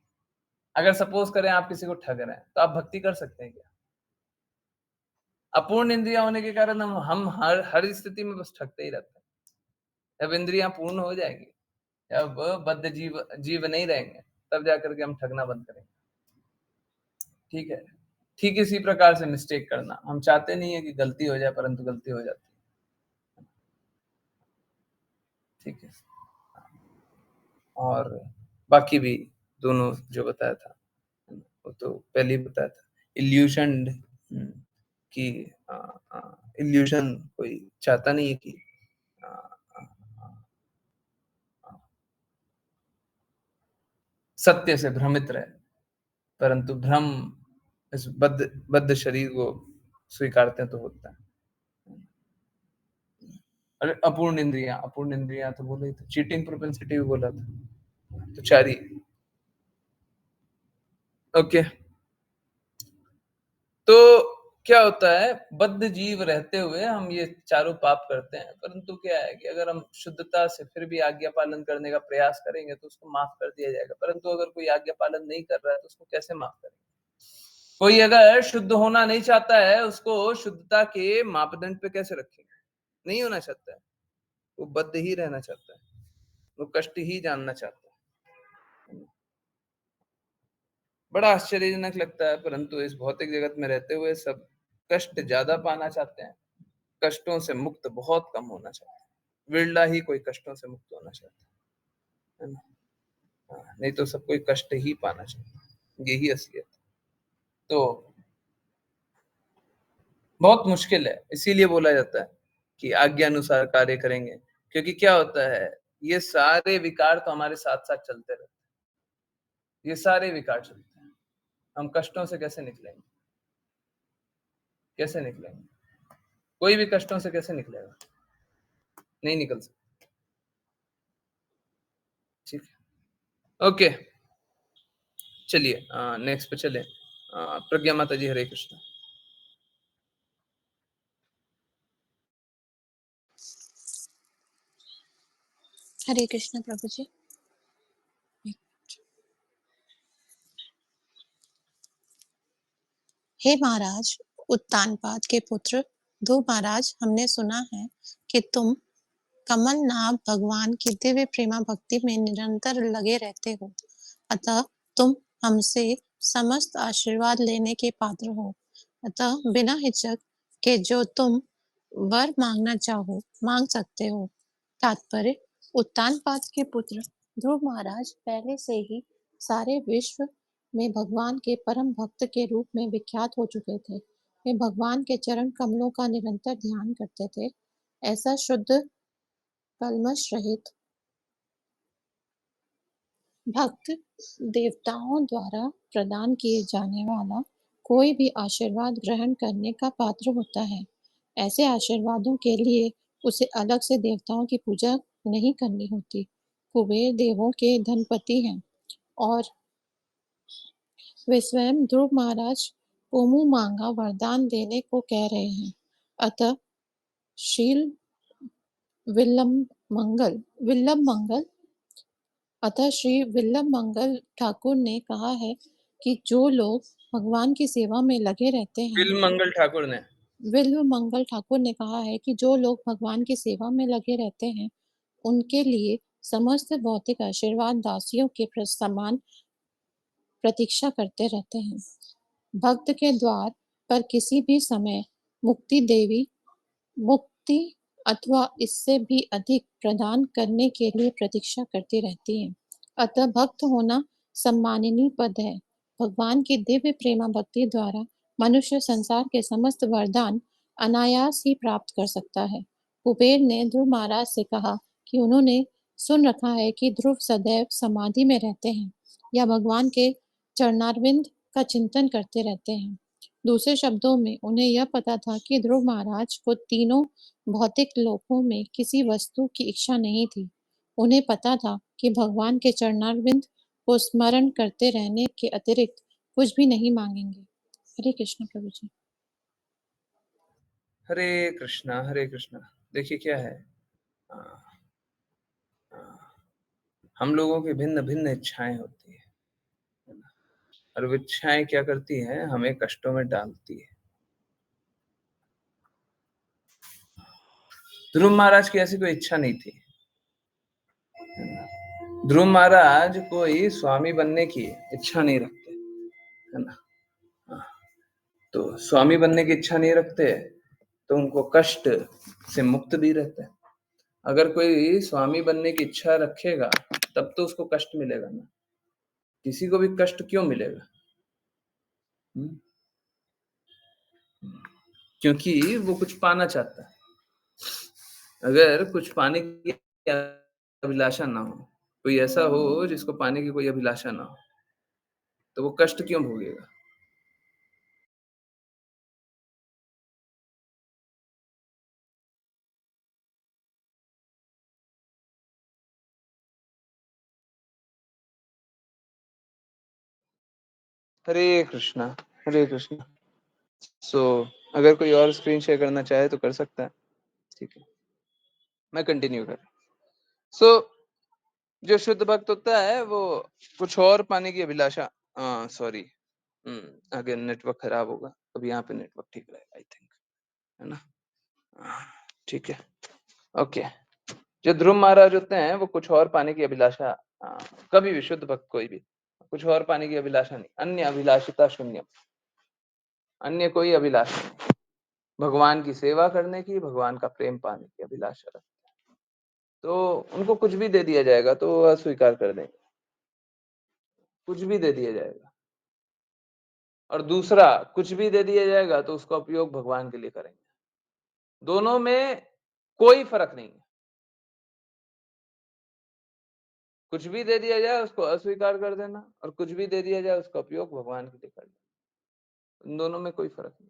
अगर सपोज़ करें आप किसी को ठग रहे हैं, तो आप भक्ति कर सकते हैं क्या? अपूर्ण इंद्रियाँ होने के कारण हम हर स्थिति में बस ठगते ही रहते हैं। जब इंद्रियाँ पूर्ण हो जाएँगी, जब बद्ध जीव नहीं रहेंगे, तब जाकर के हम ठगना बंद करेंगे। ठीक है? ठीक इसी प्रकार से मिस्टेक करना, हम चाहते नहीं है कि गलती हो जाए, परंतु गलती हो जाती है। ठीक है? और बाकी भी दोनों जो बताया था, वो तो पहले ही बताया था। इल्यूशन्ड, कि अ इल्यूशन कोई चाहता नहीं है कि अ अ अ, सत्य से भ्रमित रहे, परंतु भ्रम इस बद्ध बद्ध शरीर को स्वीकारते हैं तो होता है। अरे अपूर्ण इंद्रियां तो बोला ही था, चीटिंग प्रोपेंसिटी भी बोला था, तो 4 ही। ओके, तो क्या होता है, बद्ध जीव रहते हुए हम ये चारों पाप करते हैं, परंतु क्या है कि अगर हम शुद्धता से फिर भी आज्ञा पालन करने का प्रयास करेंगे तो उसको माफ कर दिया जाएगा। परंतु अगर कोई आज्ञा पालन नहीं कर रहा है तो उसको कैसे माफ करेंगे? कोई अगर शुद्ध होना नहीं चाहता है, उसको शुद्धता के मापदंड पे कैसे रखेंगे? नहीं होना चाहता है, वो बद्ध ही रहना चाहता है, वो कष्ट ही जानना चाहता है। बड़ा आश्चर्यजनक लगता है, परंतु इस भौतिक जगत में रहते हुए सब कष्ट ज्यादा पाना चाहते हैं, कष्टों से मुक्त बहुत कम होना चाहते हैं। विरला ही कोई कष्टों से मुक्त होना चाहता है ना? हाँ, नहीं तो सब कोई कष्ट ही पाना चाहता है, यही असलियत। तो बहुत मुश्किल है, इसीलिए बोला जाता है कि आज्ञा अनुसार कार्य करेंगे, क्योंकि क्या होता है, ये सारे विकार तो हमारे साथ साथ चलते रहते हैं, ये सारे विकार चलते हैं। हम कष्टों से कैसे निकलेंगे? कैसे निकलेंगे? कोई भी कष्टों से कैसे निकलेगा? नहीं निकल सकता। ठीक है, ओके, चलिए नेक्स्ट पे चले। प्रज्ञा माता जी, हरे कृष्ण। हरे कृष्ण प्रभु जी। हे महाराज उत्तानपाद के पुत्र ध्रुव महाराज, हमने सुना है कि तुम कमल नाभ भगवान की दिव्य प्रेमा भक्ति में निरंतर लगे रहते हो, अतः तुम हमसे समस्त आशीर्वाद लेने के पात्र हो। अतः बिना हिचक के जो तुम वर मांगना चाहो मांग सकते हो। तात्पर्य, उत्तानपाद के पुत्र ध्रुव महाराज पहले से ही सारे विश्व में भगवान के परम भक्त के रूप में विख्यात हो चुके थे। वे भगवान के चरण कमलों का निरंतर ध्यान करते थे। ऐसा शुद्ध, कल्मश रहित भक्त देवताओं द्वारा प्रदान किए जाने वाला कोई भी आशीर्वाद ग्रहण करने का पात्र होता है। ऐसे आशीर्वादों के लिए उसे अलग से देवताओं की पूजा नहीं करनी होती। कुबेर देवों के धनपति हैं और वे स्वयं ध्रुव महाराज को मुंह मांगा वरदान देने को कह रहे हैं। अतः शील विल्लभ मंगल अतः श्री विल्लभ मंगल ठाकुर ने कहा है कि जो लोग भगवान की सेवा में लगे रहते हैं, विल्ल मंगल ठाकुर ने विल्लभ मंगल ठाकुर ने कहा है कि जो लोग भगवान की सेवा में लगे रहते हैं, उनके लिए समस्त भौतिक आशीर्वाद दासियों के समान प्रतीक्षा करते रहते हैं। भक्त के द्वार पर किसी भी समय मुक्ति देवी मुक्ति अथवा इससे भी अधिक प्रदान करने के लिए प्रतीक्षा करती रहती है। अतः भक्त होना सम्माननीय पद है। भगवान की दिव्य प्रेमा भक्ति द्वारा मनुष्य संसार के समस्त वरदान अनायास ही प्राप्त कर सकता है। कुबेर ने ध्रुव महाराज से कहा कि उन्होंने सुन रखा है कि ध्रुव सदैव समाधि में रहते हैं या भगवान के चरणारविंद का चिंतन करते रहते हैं। दूसरे शब्दों में उन्हें यह पता था कि ध्रुव महाराज को तीनों भौतिक लोकों में किसी वस्तु की इच्छा नहीं थी। उन्हें पता था कि भगवान के चरणारविंद को स्मरण करते रहने के अतिरिक्त कुछ भी नहीं मांगेंगे। हरे कृष्ण प्रभु जी। हरे कृष्णा, हरे कृष्णा। देखिए क्या है, हम लोगों की भिन्न भिन्न इच्छाएं होती है ना? और वो इच्छाएं क्या करती हैं, हमें कष्टों में डालती है। ध्रुव महाराज की ऐसी कोई इच्छा नहीं थी। ध्रुव महाराज कोई स्वामी बनने की इच्छा नहीं रखते, है ना? तो स्वामी बनने की इच्छा नहीं रखते तो उनको कष्ट से मुक्त भी रहते हैं। अगर कोई स्वामी बनने की इच्छा रखेगा तब तो उसको कष्ट मिलेगा ना, किसी को भी कष्ट क्यों मिलेगा? क्योंकि वो कुछ पाना चाहता है। अगर कुछ पाने की अभिलाषा ना हो, कोई ऐसा हो जिसको पाने की कोई अभिलाषा ना हो, तो वो कष्ट क्यों भोगेगा? हरे कृष्णा, हरे कृष्णा। सो अगर कोई और स्क्रीन शेयर करना चाहे तो कर सकता है। ठीक है, मैं कंटिन्यू कर रहा हूँ। सो जो शुद्ध भक्त होता है वो कुछ और पाने की अभिलाषा, सॉरी, अगर नेटवर्क खराब होगा, अब यहाँ पे नेटवर्क ठीक रहेगा आई थिंक, है ना? ठीक है, ओके। जो ध्रुव महाराज होते हैं वो कुछ और पाने की अभिलाषा, कभी भी शुद्ध भक्त कोई भी कुछ और पाने की अभिलाषा नहीं, अन्य अभिलाषिता शून्य, अन्य कोई अभिलाषा नहीं, भगवान की सेवा करने की, भगवान का प्रेम पाने की अभिलाषा रखते हैं। तो उनको कुछ भी दे दिया जाएगा तो वो अस्वीकार कर देंगे, कुछ भी दे दिया जाएगा। और दूसरा, कुछ भी दे दिया जाएगा तो उसका उपयोग भगवान के लिए करेंगे। दोनों में कोई फर्क नहीं है। कुछ भी दे दिया जाए उसको अस्वीकार कर देना, और कुछ भी दे दिया जाए उसका उपयोग भगवान के लिए करना, इन दोनों में कोई फर्क नहीं।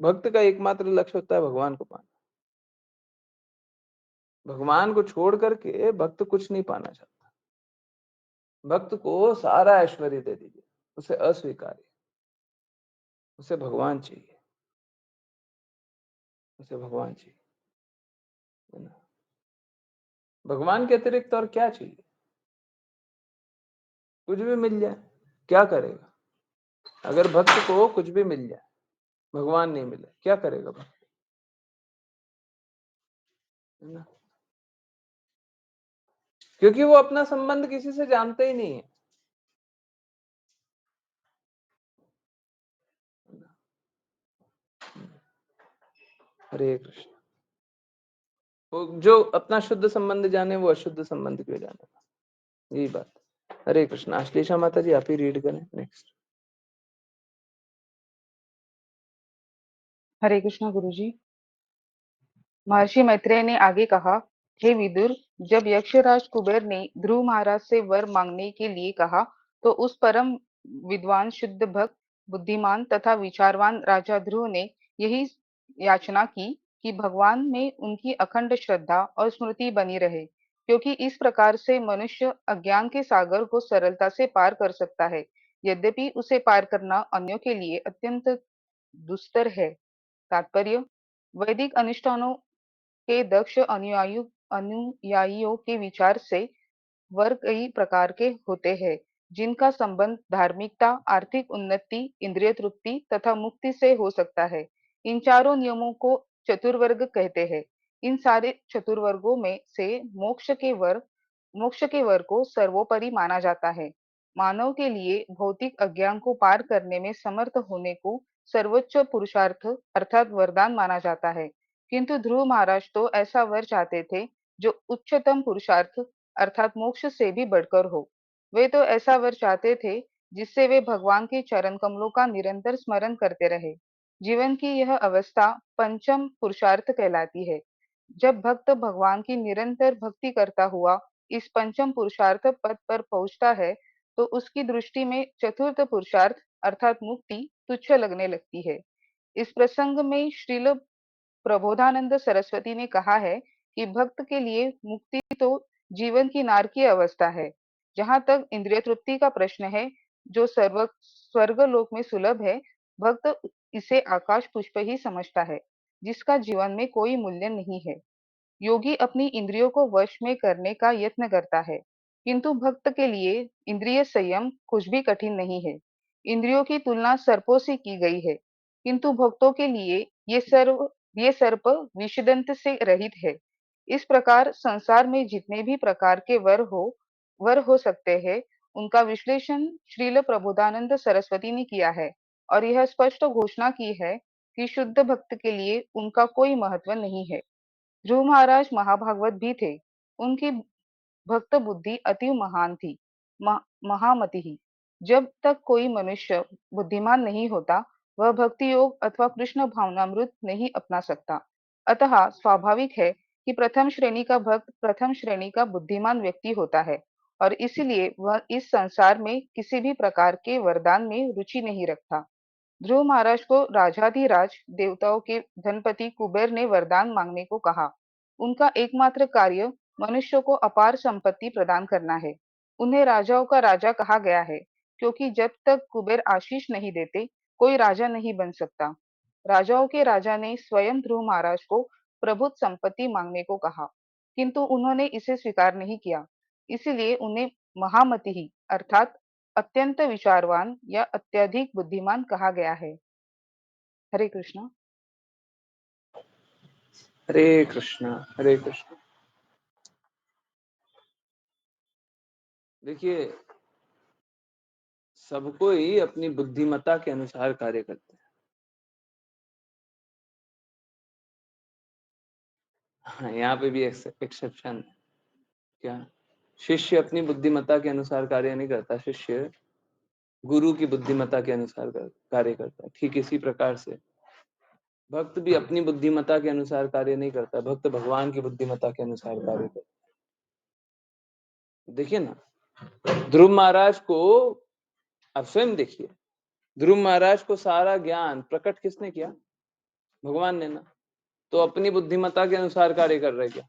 भक्त का एकमात्र लक्ष्य होता है भगवान को पाना। भगवान को छोड़ करके भक्त कुछ नहीं पाना चाहता। भक्त को सारा ऐश्वर्य दे दीजिए, उसे अस्वीकार है, उसे भगवान चाहिए, उसे भगवान चाहिए, है ना? भगवान के अतिरिक्त और क्या चाहिए? कुछ भी मिल जाए क्या करेगा? अगर भक्त को कुछ भी मिल जाए, भगवान नहीं मिले, क्या करेगा भक्त? है ना? क्योंकि वो अपना संबंध किसी से जानते ही नहीं है। हरे कृष्ण। वो जो अपना शुद्ध संबंध जाने वो अशुद्ध संबंध क्यों जाने? यही बात। हरे कृष्ण। आश्लेषा माता जी आप ही रीड करें नेक्स्ट। हरे कृष्णा गुरुजी। महर्षि मैत्रेय ने आगे कहा, हे विदुर, जब यक्षराज कुबेर ने ध्रुव महाराज से वर मांगने के लिए कहा, तो उस परम विद्वान, शुद्ध भक्त, बुद्धिमान तथा विचारवान राजा ध्रुव ने यही याचना की कि भगवान में उनकी अखंड श्रद्धा और स्मृति बनी रहे, क्योंकि इस प्रकार से मनुष्य अज्ञान के सागर को सरलता से पार कर सकता है, यद्यपि उसे पार करना अन्यों के लिए अत्यंत दुस्तर है। तात्पर्य: वैदिक अनुष्ठानों के दक्ष अनुयायियों के विचार से वर कई प्रकार के होते हैं, जिनका संबंध धार्मिकता, आर्थिक उन्नति, इंद्रिय तृप्ति तथा मुक्ति से हो सकता है। इन चारों नियमों को चतुर्वर्ग कहते हैं। इन सारे चतुर्वर्गों में से मोक्ष के वर को सर्वोपरि माना जाता है। मानव के लिए भौतिक अज्ञान को पार करने में समर्थ होने को सर्वोच्च पुरुषार्थ अर्थात वरदान माना जाता है। किंतु ध्रुव महाराज तो ऐसा वर चाहते थे जो उच्चतम पुरुषार्थ अर्थात मोक्ष से भी बढ़कर हो। वे तो ऐसा वर चाहते थे जिससे वे भगवान के चरण कमलों का निरंतर स्मरण करते रहे। जीवन की यह अवस्था पंचम पुरुषार्थ कहलाती है। जब भक्त भगवान की निरंतर भक्ति करता हुआ इस पंचम पुरुषार्थ पद पर पहुंचता है, तो उसकी दृष्टि में चतुर्थ पुरुषार्थ अर्थात मुक्ति तुच्छ लगने लगती है। इस प्रसंग में श्रील प्रबोधानंद सरस्वती ने कहा है कि भक्त के लिए मुक्ति तो जीवन की नार की अवस्था है। जहां तक इंद्रिय तृप्ति का प्रश्न है, जो स्वर्ग लोक में सुलभ है, भक्त इसे आकाश पुष्प ही समझता है, जिसका जीवन में कोई मूल्य नहीं है। योगी अपनी इंद्रियों को वश में करने का यत्न करता है, किंतु भक्त के लिए इंद्रिय संयम कुछ भी कठिन नहीं है। इंद्रियों की तुलना सर्पों से की गई है, किंतु भक्तों के लिए ये सर्प विषदंत से रहित है। इस प्रकार संसार में जितने भी प्रकार के वर हो सकते हैं, उनका विश्लेषण श्रील प्रबोधानंद सरस्वती ने किया है, और यह स्पष्ट घोषणा की है कि शुद्ध भक्त के लिए उनका कोई महत्व नहीं है। ध्रुव महाराज महाभागवत भी थे। उनकी भक्त बुद्धि अति महान थी, महामति ही। जब तक कोई मनुष्य बुद्धिमान नहीं होता, वह भक्ति योग अथवा कृष्ण भावनामृत नहीं अपना सकता। अतः स्वाभाविक है कि प्रथम श्रेणी का भक्त प्रथम श्रेणी का बुद्धिमान व्यक्ति होता है, और इसलिए वह इस संसार में किसी भी प्रकार के वरदान में रुचि नहीं रखता। ध्रुव महाराज को राजाधिराज देवताओं के धनपति कुबेर ने वरदान मांगने को कहा। उनका एकमात्र कार्य मनुष्य को अपार संपत्ति प्रदान करना है। उन्हें राजाओं का राजा कहा गया है, क्योंकि जब तक कुबेर आशीष नहीं देते, कोई राजा नहीं बन सकता। राजाओं के राजा ने स्वयं ध्रुव महाराज को प्रभुत्व संपत्ति मांगने को कहा, किंतु उन्होंने इसे स्वीकार नहीं किया। इसलिए उन्हें महामति अर्थात अत्यंत विचारवान या अत्यधिक बुद्धिमान कहा गया है। हरे कृष्णा। हरे कृष्णा, हरे कृष्णा। देखिए, सबको ही अपनी बुद्धिमत्ता के अनुसार कार्य करते हैं। हाँ, यहाँ पे भी एक्सेप्शन है। क्या? शिष्य अपनी बुद्धिमत्ता के अनुसार कार्य नहीं करता, शिष्य गुरु की बुद्धिमत्ता के अनुसार कार्य करता है। ठीक इसी प्रकार से भक्त भी अपनी बुद्धिमत्ता के अनुसार कार्य नहीं करता, भक्त भगवान की बुद्धिमत्ता के अनुसार कार्य करता है। देखिए ना, ध्रुव महाराज को आप स्वयं देखिए, ध्रुव महाराज को सारा ज्ञान प्रकट किसने किया? भगवान ने ना। तो अपनी बुद्धिमत्ता के अनुसार कार्य कर रहे क्या?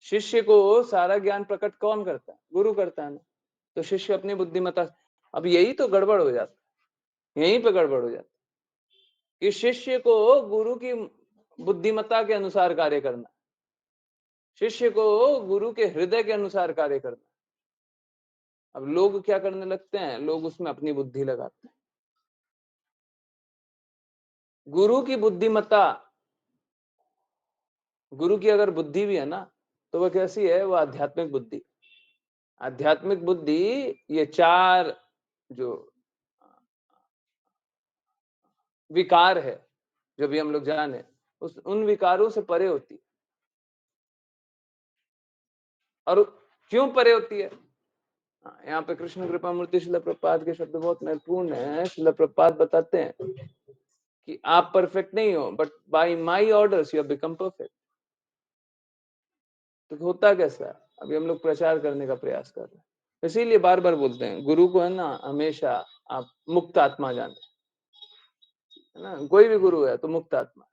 शिष्य को सारा ज्ञान प्रकट कौन करता है? गुरु करता है ना। तो शिष्य अपनी बुद्धिमत्ता, अब यही तो गड़बड़ हो जाता है, यहीं पे गड़बड़ हो जाता है कि शिष्य को गुरु की बुद्धिमत्ता के अनुसार कार्य करना, शिष्य को गुरु के हृदय के अनुसार कार्य करना। अब लोग क्या करने लगते हैं? लोग उसमें अपनी बुद्धि लगाते हैं। गुरु की बुद्धिमत्ता, गुरु की अगर बुद्धि भी है ना, तो वह कैसी है? वो आध्यात्मिक बुद्धि। आध्यात्मिक बुद्धि ये चार जो विकार है, जो भी हम लोग जाने, उन विकारों से परे होती है। और क्यों परे होती है? यहाँ पे कृष्ण कृपा मूर्ति शिला प्रपात के शब्द बहुत महत्वपूर्ण है। शिला प्रपात बताते हैं कि आप परफेक्ट नहीं हो, but by my orders you have become perfect. तो होता कैसा है? अभी हम लोग प्रचार करने का प्रयास कर रहे हैं, इसीलिए बार बार बोलते हैं गुरु को है ना हमेशा आप मुक्त आत्मा जाने, है ना। कोई भी गुरु है तो मुक्त आत्मा,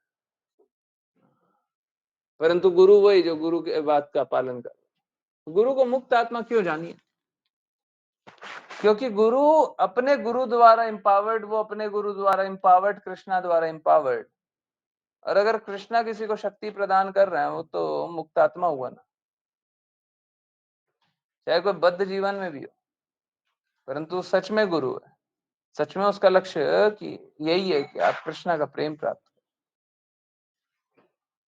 परंतु गुरु वही जो गुरु के बात का पालन कर। गुरु को मुक्त आत्मा क्यों जानिए? क्योंकि गुरु अपने गुरु द्वारा एम्पावर्ड, वो अपने गुरु द्वारा एम्पावर्ड, कृष्णा द्वारा एम्पावर्ड। और अगर कृष्णा किसी को शक्ति प्रदान कर रहे हैं, वो तो मुक्त आत्मा हुआ ना, चाहे कोई बद्ध जीवन में भी हो, परंतु सच में गुरु है। सच में उसका लक्ष्य कि यही है कि आप कृष्णा का प्रेम प्राप्त करें,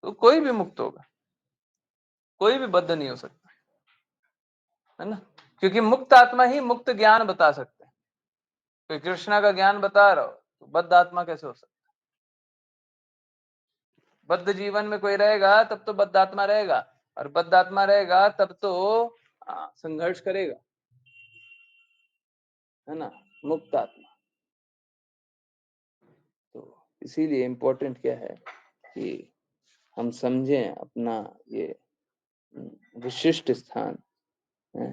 तो कोई भी मुक्त होगा, कोई भी बद्ध नहीं हो सकता, है ना। क्योंकि मुक्त आत्मा ही मुक्त ज्ञान बता सकते हैं। कोई कृष्णा का ज्ञान बता रहा हो तो बद्ध आत्मा कैसे हो सकता? बद्ध जीवन में कोई रहेगा तब तो बद्ध आत्मा रहेगा, और बद्ध आत्मा रहेगा तब तो संघर्ष करेगा, है ना, मुक्त आत्मा। तो इसीलिए इम्पोर्टेंट क्या है कि हम समझें अपना ये विशिष्ट स्थान है।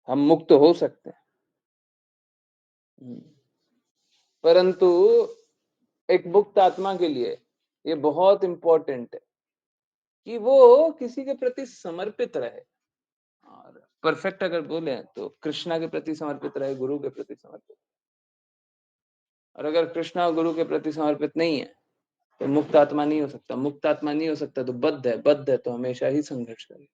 हम मुक्त हो सकते हैं, परंतु एक मुक्त आत्मा के लिए ये बहुत इंपॉर्टेंट है कि वो किसी के प्रति समर्पित रहे। और परफेक्ट अगर बोले तो कृष्णा के प्रति समर्पित रहे, गुरु के प्रति समर्पित। और अगर कृष्णा और गुरु के प्रति समर्पित नहीं है तो मुक्त आत्मा नहीं हो सकता। मुक्त आत्मा नहीं हो सकता तो बद्ध है, बद्ध है तो हमेशा ही संघर्ष करे।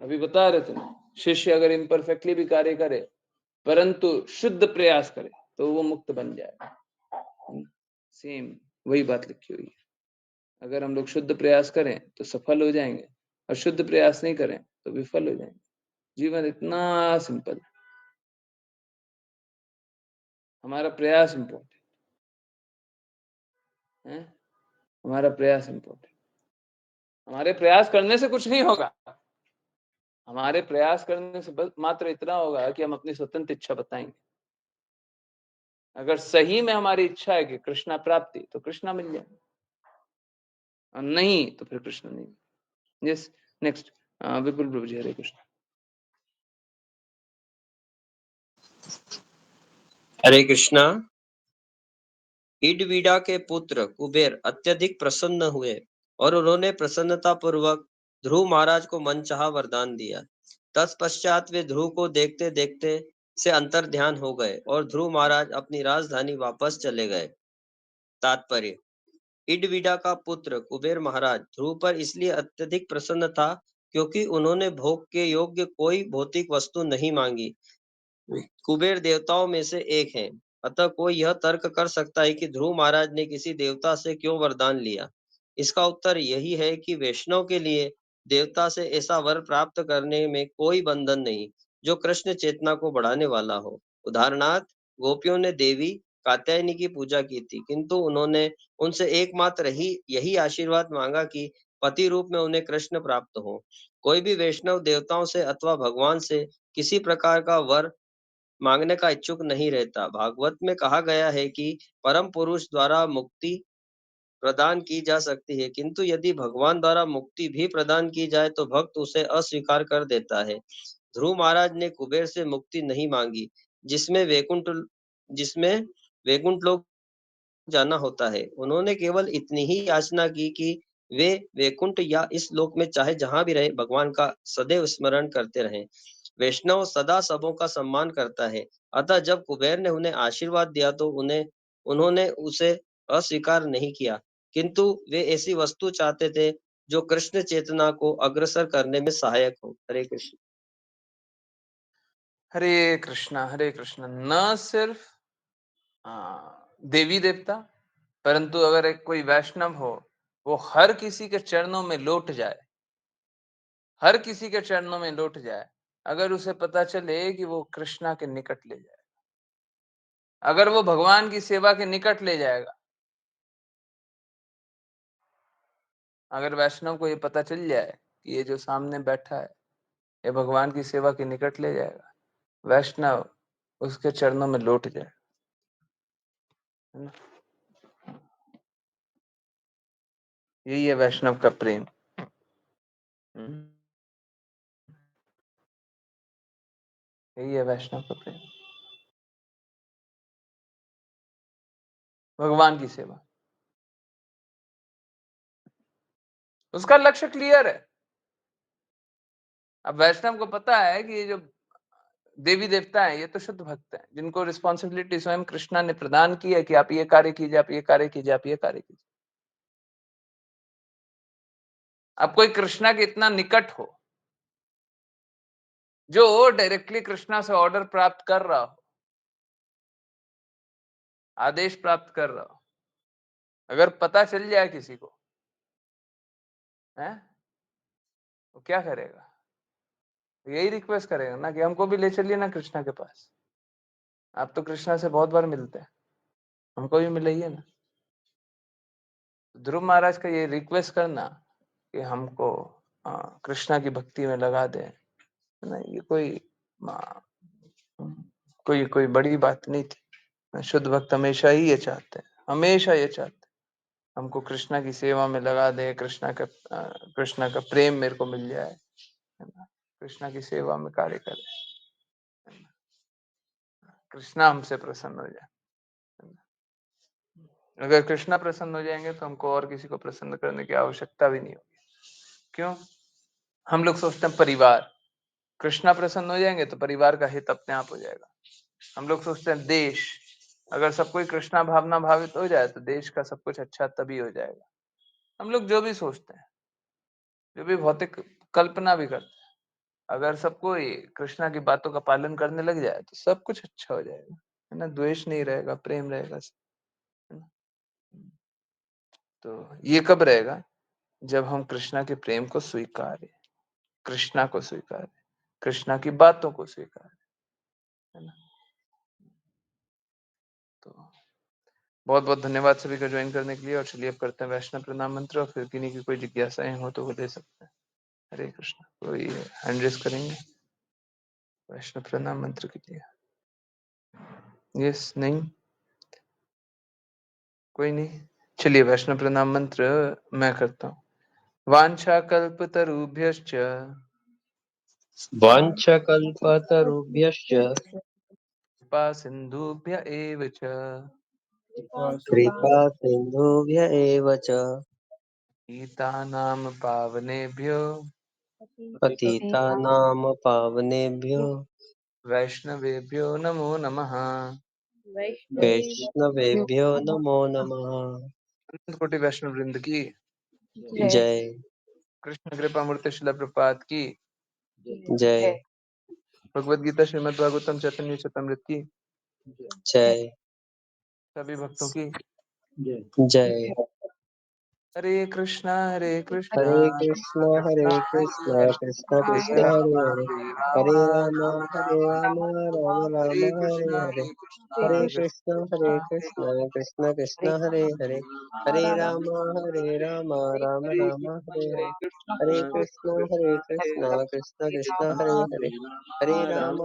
अभी बता रहे थे ना, शिष्य अगर इम्परफेक्टली भी कार्य करे परंतु शुद्ध प्रयास करे तो वो मुक्त बन जाएगा। सेम वही बात लिखी हुई है। अगर हम लोग शुद्ध प्रयास करें तो सफल हो जाएंगे, और शुद्ध प्रयास नहीं करें तो विफल हो जाएंगे। जीवन इतना सिंपल है। हमारा प्रयास इंपॉर्टेंट है, हमारा प्रयास इंपॉर्टेंट। हमारे प्रयास करने से कुछ नहीं होगा, हमारे प्रयास करने से बस मात्र इतना होगा कि हम अपनी स्वतंत्र इच्छा बताएंगे। अगर सही में हमारी इच्छा है कि कृष्णा प्राप्ति, तो कृष्णा मिल जाए, और नहीं तो फिर कृष्ण नहीं। यस, नेक्स्ट विपुल प्रभु जी, हरे कृष्ण। हरे कृष्णा। इडविडा के पुत्र कुबेर अत्यधिक प्रसन्न हुए और उन्होंने प्रसन्नता पूर्वक ध्रुव महाराज को मनचाहा वरदान दिया। तत्पश्चात वे ध्रुव को देखते देखते से अंतर ध्यान हो गए और ध्रुव महाराज अपनी राजधानी वापस चले गए। तात्पर्य: इडविडा का पुत्र कुबेर महाराज ध्रुव पर इसलिए अत्यधिक प्रसन्न था क्योंकि उन्होंने भोग के योग्य कोई भौतिक वस्तु नहीं मांगी। कुबेर देवताओं में से एक हैं, अतः कोई यह तर्क कर सकता है कि ध्रुव महाराज ने किसी देवता से क्यों वरदान लिया। इसका उत्तर यही है कि वैष्णव के लिए देवता से ऐसा वर प्राप्त करने में कोई बंधन नहीं जो कृष्ण चेतना को बढ़ाने वाला हो। उदाहरणार्थ, गोपियों ने देवी कात्यायनी की पूजा की थी, किंतु उन्होंने उनसे एकमात्र ही यही आशीर्वाद मांगा कि पति रूप में उन्हें कृष्ण प्राप्त हो। कोई भी वैष्णव देवताओं से अथवा भगवान से किसी प्रकार का वर मांगने का इच्छुक नहीं रहता। भागवत में कहा गया है कि परम पुरुष द्वारा मुक्ति प्रदान की जा सकती है, किंतु यदि भगवान द्वारा मुक्ति भी प्रदान की जाए तो भक्त उसे अस्वीकार कर देता है। ध्रुव महाराज ने कुबेर से मुक्ति नहीं मांगी, जिसमें जिसमें वैकुंठ लोक जाना होता है। उन्होंने केवल इतनी ही याचना की कि वे वैकुंठ या इस लोक में चाहे जहां भी रहे भगवान का सदैव स्मरण करते रहें। वैष्णव सदा सबों का सम्मान करता है, अतः जब कुबेर ने उन्हें आशीर्वाद दिया तो उन्होंने उसे अस्वीकार नहीं किया, किंतु वे ऐसी वस्तु चाहते थे जो कृष्ण चेतना को अग्रसर करने में सहायक हो। हरे कृष्ण। हरे कृष्ण। न सिर्फ देवी देवता, परंतु अगर एक कोई वैष्णव हो, वो हर किसी के चरणों में लौट जाए, हर किसी के चरणों में लौट जाए, अगर उसे पता चले कि वो कृष्णा के निकट ले जाए, अगर वो भगवान की सेवा के निकट ले जाएगा, अगर वैष्णव को ये पता चल जाए कि ये जो सामने बैठा है ये भगवान की सेवा के निकट ले जाएगा, वैष्णव उसके चरणों में लौट जाए, है ना? यही है वैष्णव का प्रेम। यही है वैष्णव का प्रेम, भगवान की सेवा। उसका लक्ष्य क्लियर है। अब वैष्णव को पता है कि ये जो देवी देवता है ये तो शुद्ध भक्त हैं, जिनको रिस्पॉन्सिबिलिटी स्वयं कृष्णा ने प्रदान की है कि आप ये कार्य कीजिए, आप ये कार्य कीजिए, आप ये कार्य कीजिए। अब कोई कृष्णा के इतना निकट हो, जो डायरेक्टली कृष्णा से ऑर्डर प्राप्त कर रहा हो, आदेश प्राप्त कर रहा हो, अगर पता चल जाए किसी को, है वो क्या करेगा? यही रिक्वेस्ट करेगा ना कि हमको भी ले चलिए ना कृष्णा के पास, आप तो कृष्णा से बहुत बार मिलते हैं, हमको भी मिलाइए ना। ध्रुव महाराज का ये रिक्वेस्ट करना कि हमको कृष्णा की भक्ति में लगा दे, ना, ये कोई कोई बड़ी बात नहीं थी। शुद्ध भक्त हमेशा ही ये चाहते हैं, हमेशा ये चाहते हैं हमको कृष्णा की सेवा में लगा दे, कृष्णा का प्रेम मेरे को मिल जाए, है ना? कृष्णा की सेवा में कार्य करे, कृष्णा हमसे प्रसन्न हो जाए। अगर कृष्णा प्रसन्न हो जाएंगे तो हमको और किसी को प्रसन्न करने की आवश्यकता भी नहीं होगी। क्यों? हम लोग सोचते हैं परिवार, कृष्णा प्रसन्न हो जाएंगे तो परिवार का हित अपने आप हो जाएगा। हम लोग सोचते हैं देश, अगर सब कोई कृष्णा भावना भावित हो जाए तो देश का सब कुछ अच्छा तभी हो जाएगा। हम लोग जो भी सोचते हैं, जो भी भौतिक कल्पना भी करते हैं, अगर सब कोई कृष्णा की बातों का पालन करने लग जाए तो सब कुछ अच्छा हो जाएगा, है ना? द्वेष नहीं रहेगा, प्रेम रहेगा, है ना? तो ये कब रहेगा? जब हम कृष्णा के प्रेम को स्वीकारें, कृष्णा को स्वीकारें, कृष्णा की बातों को स्वीकारें, है ना? तो बहुत बहुत धन्यवाद सभी का ज्वाइन करने के लिए। और चलिए अब करते हैं वैष्णव प्रणाम मंत्र, और फिर किन्हीं की कोई जिज्ञासाएं हो तो वो ले सकते हैं। हरे कृष्णा। कोई हैंड रेस करेंगे वैष्णव प्रणाम मंत्र के लिए? यस? नहीं? कोई नहीं। चलिए वैष्णव प्रणाम मंत्र मैं करता हूँ। वांछा कल्पतरुभ्यश्च वाञ्छकल्पतरुभ्यश्च कृपा सिन्धुभ्य एव च कृपा सिन्धुभ्य एव च पतितानां पावनेभ्यो पतितानां पावनेभ्यो वैष्णवेभ्यो नमो नमः। वैष्णवेभ्यो नमो नमः। अनंत कोटि वैष्णव वृंद की जय जय कृष्ण कृपा मूर्ति शिला प्रपात की जय भगवद गीता श्रीमद् भागवतम चैतन्य चैतन्य की जय सभी भक्तों की जय। हरे कृष्णा कृष्णा हरे कृष्णा कृष्ण कृष्ण हरे हरे राम राम राम हरे हरे। हरे कृष्ण कृष्ण कृष्ण हरे हरे हरे राम राम राम हरे हरे। हरे कृष्ण कृष्ण कृष्ण हरे हरे हरे राम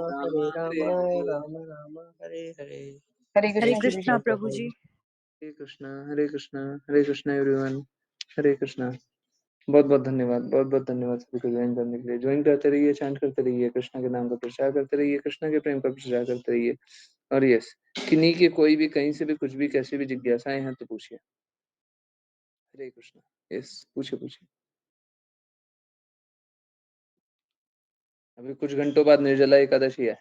राम राम हरे हरे। हरे हरे कृष्णा गुरु जी। कृष्णा प्रभु जी। हरे कृष्णा एवरीवन। हरे कृष्णा। बहुत बहुत धन्यवाद, बहुत बहुत धन्यवाद सभी को ज्वाइन करने के लिए। ज्वाइन करते रहिए, चैंट करते रहिए, कृष्णा के नाम का प्रचार करते रहिए, कृष्णा के प्रेम का प्रचार करते रहिए। और यस, किन्हीं की कोई भी कहीं से भी कुछ भी कैसी भी जिज्ञासाएं हैं तो पूछिए। हरे कृष्णा। यस, पूछिए पूछिए। अभी कुछ घंटों बाद निर्जला एकादशी है।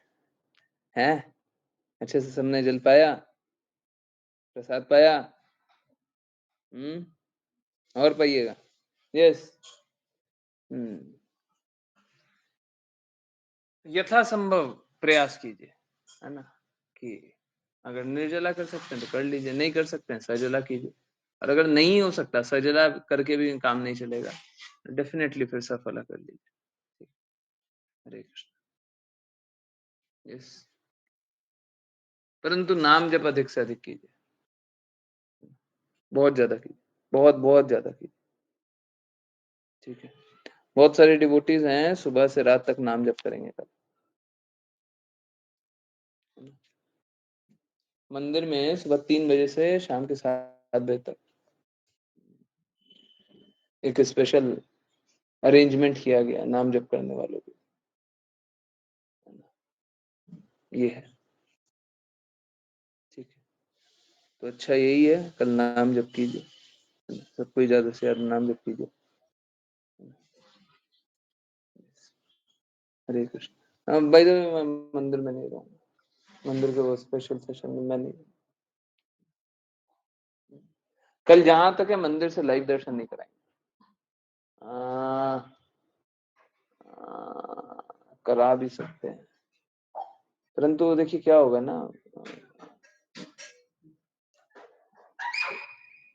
हैं? अच्छे से सबने जल पाया, प्रसाद पाया? और पाइएगा। यस। यथासंभव प्रयास कीजिए, है ना, कि अगर निर्जला कर सकते हैं तो कर लीजिए, नहीं कर सकते हैं सजला कीजिए। और अगर नहीं हो सकता, सजला करके भी काम नहीं चलेगा, डेफिनेटली फिर सफला कर लीजिए। हरे कृष्ण। यस, परंतु नाम जप अधिक से अधिक कीजिए, बहुत ज्यादा कीजिए, बहुत बहुत ज्यादा कीजिए। ठीक है, बहुत सारे डिवोटीज हैं सुबह से रात तक नाम जप करेंगे कल। मंदिर में सुबह 3 बजे से शाम के 7 बजे तक एक स्पेशल अरेंजमेंट किया गया नाम जप करने वालों के। ये है, ठीक है। तो अच्छा यही है, कल नाम जप कीजिए, सबको ज्यादा से ज्यादा नाम जप कीजिए। हरे कृष्ण। बाय द वे, मैं मंदिर में नहीं रहूंगा, मंदिर के वो स्पेशल सेशन में मैं नहीं। कल जहां तक है मंदिर से लाइव दर्शन नहीं कराएंगे। करा भी सकते हैं, परंतु देखिए क्या होगा ना,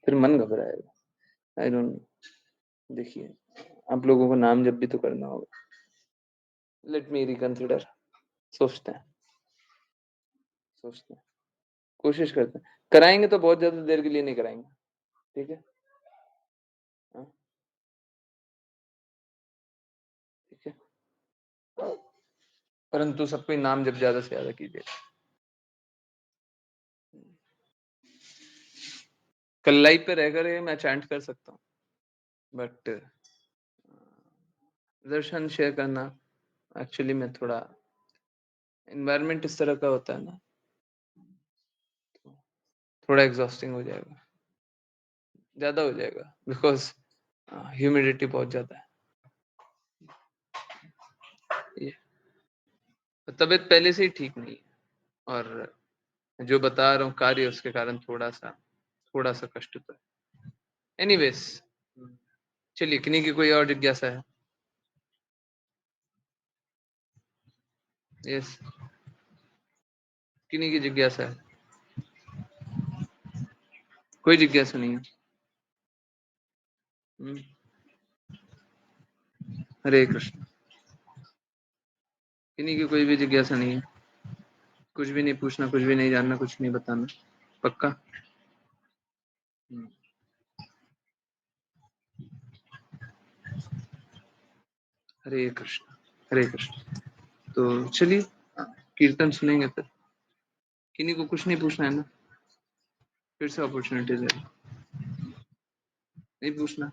फिर मन घबराएगा। I don't know. देखिए, आप लोगों को नाम जब भी तो करना होगा। Let me reconsider. सोचते हैं, सोचते हैं, कोशिश करते हैं, कराएंगे तो बहुत ज्यादा देर के लिए नहीं कराएंगे। ठीक है, हाँ, ठीक है। परंतु सबको नाम जब ज्यादा से ज्यादा कीजिए। कल लाइव पे रहकर मैं चैंट कर सकता हूँ, बट दर्शन शेयर करना एक्चुअली में थोड़ा एनवायरनमेंट इस तरह का होता है ना, थोड़ा एग्जॉस्टिंग हो जाएगा, ज्यादा हो जाएगा, बिकॉज ह्यूमिडिटी बहुत ज्यादा है। ये तबीयत पहले से ही ठीक नहीं है, और जो बता रहा हूँ कार्य उसके कारण थोड़ा सा कष्ट तो है। एनीवेज, चलिए, किन्हीं की कोई और जिज्ञासा है? यस, किन्हीं की जिज्ञासा है? कोई जिज्ञासा नहीं है। हरे कृष्ण। किन्हीं की कोई भी जिज्ञासा नहीं है? कुछ भी नहीं पूछना, कुछ भी नहीं जानना, कुछ नहीं बताना, पक्का? हरे कृष्ण, हरे कृष्ण। तो चलिए, कीर्तन सुनेंगे फिर। किन्हीं को कुछ नहीं पूछना है ना? फिर से अपॉर्चुनिटी दे, नहीं पूछना?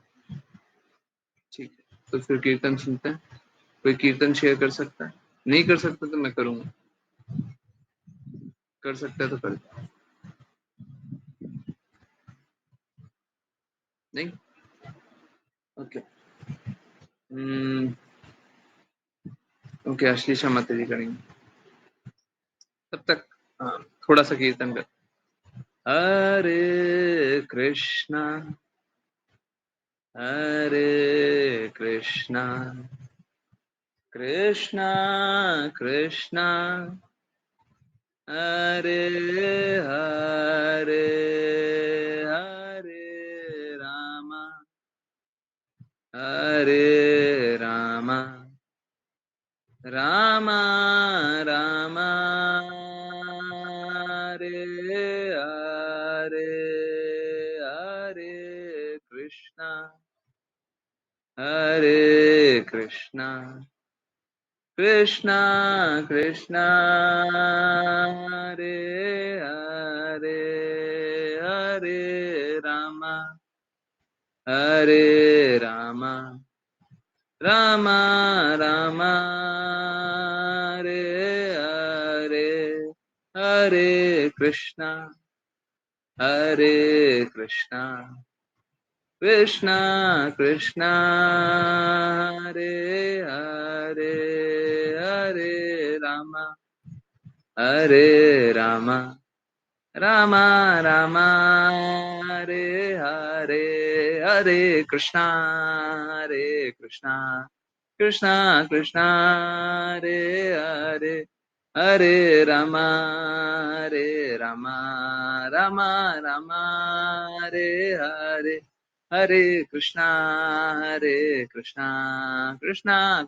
ठीक है, तो फिर कीर्तन सुनते हैं। कोई कीर्तन शेयर कर सकता है? नहीं कर सकता तो मैं करूंगा, कर सकता है तो कर। नहीं? ओके ओके, अश्लीषा माता जी करेंगे तब तक। हाँ, थोड़ा सा कीर्तन कर। हरे कृष्णा कृष्णा कृष्णा हरे हरे हरे राम राम राम हरे हरे हरे कृष्णा कृष्णा कृष्णा हरे हरे हरे राम राम राम हरे हरे हरे कृष्णा कृष्णा कृष्णा हरे हरे हरे राम राम राम हरे हरे हरे कृष्णा कृष्णा कृष्णा हरे हरे हरे राम राम राम हरे हरे हरे कृष्णा कृष्णा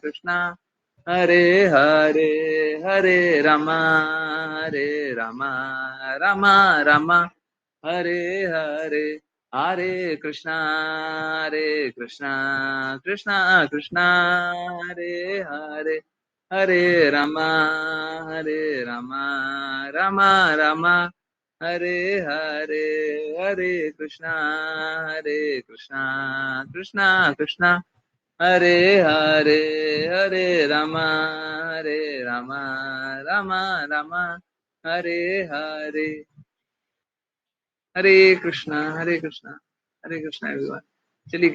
कृष्णा हरे हरे हरे राम राम राम हरे हरे हरे कृष्णा कृष्णा कृष्णा हरे हरे हरे राम राम राम हरे हरे हरे कृष्णा कृष्णा कृष्णा हरे हरे हरे राम राम राम हरे हरे हरे कृष्णा एवरीवन। चलिए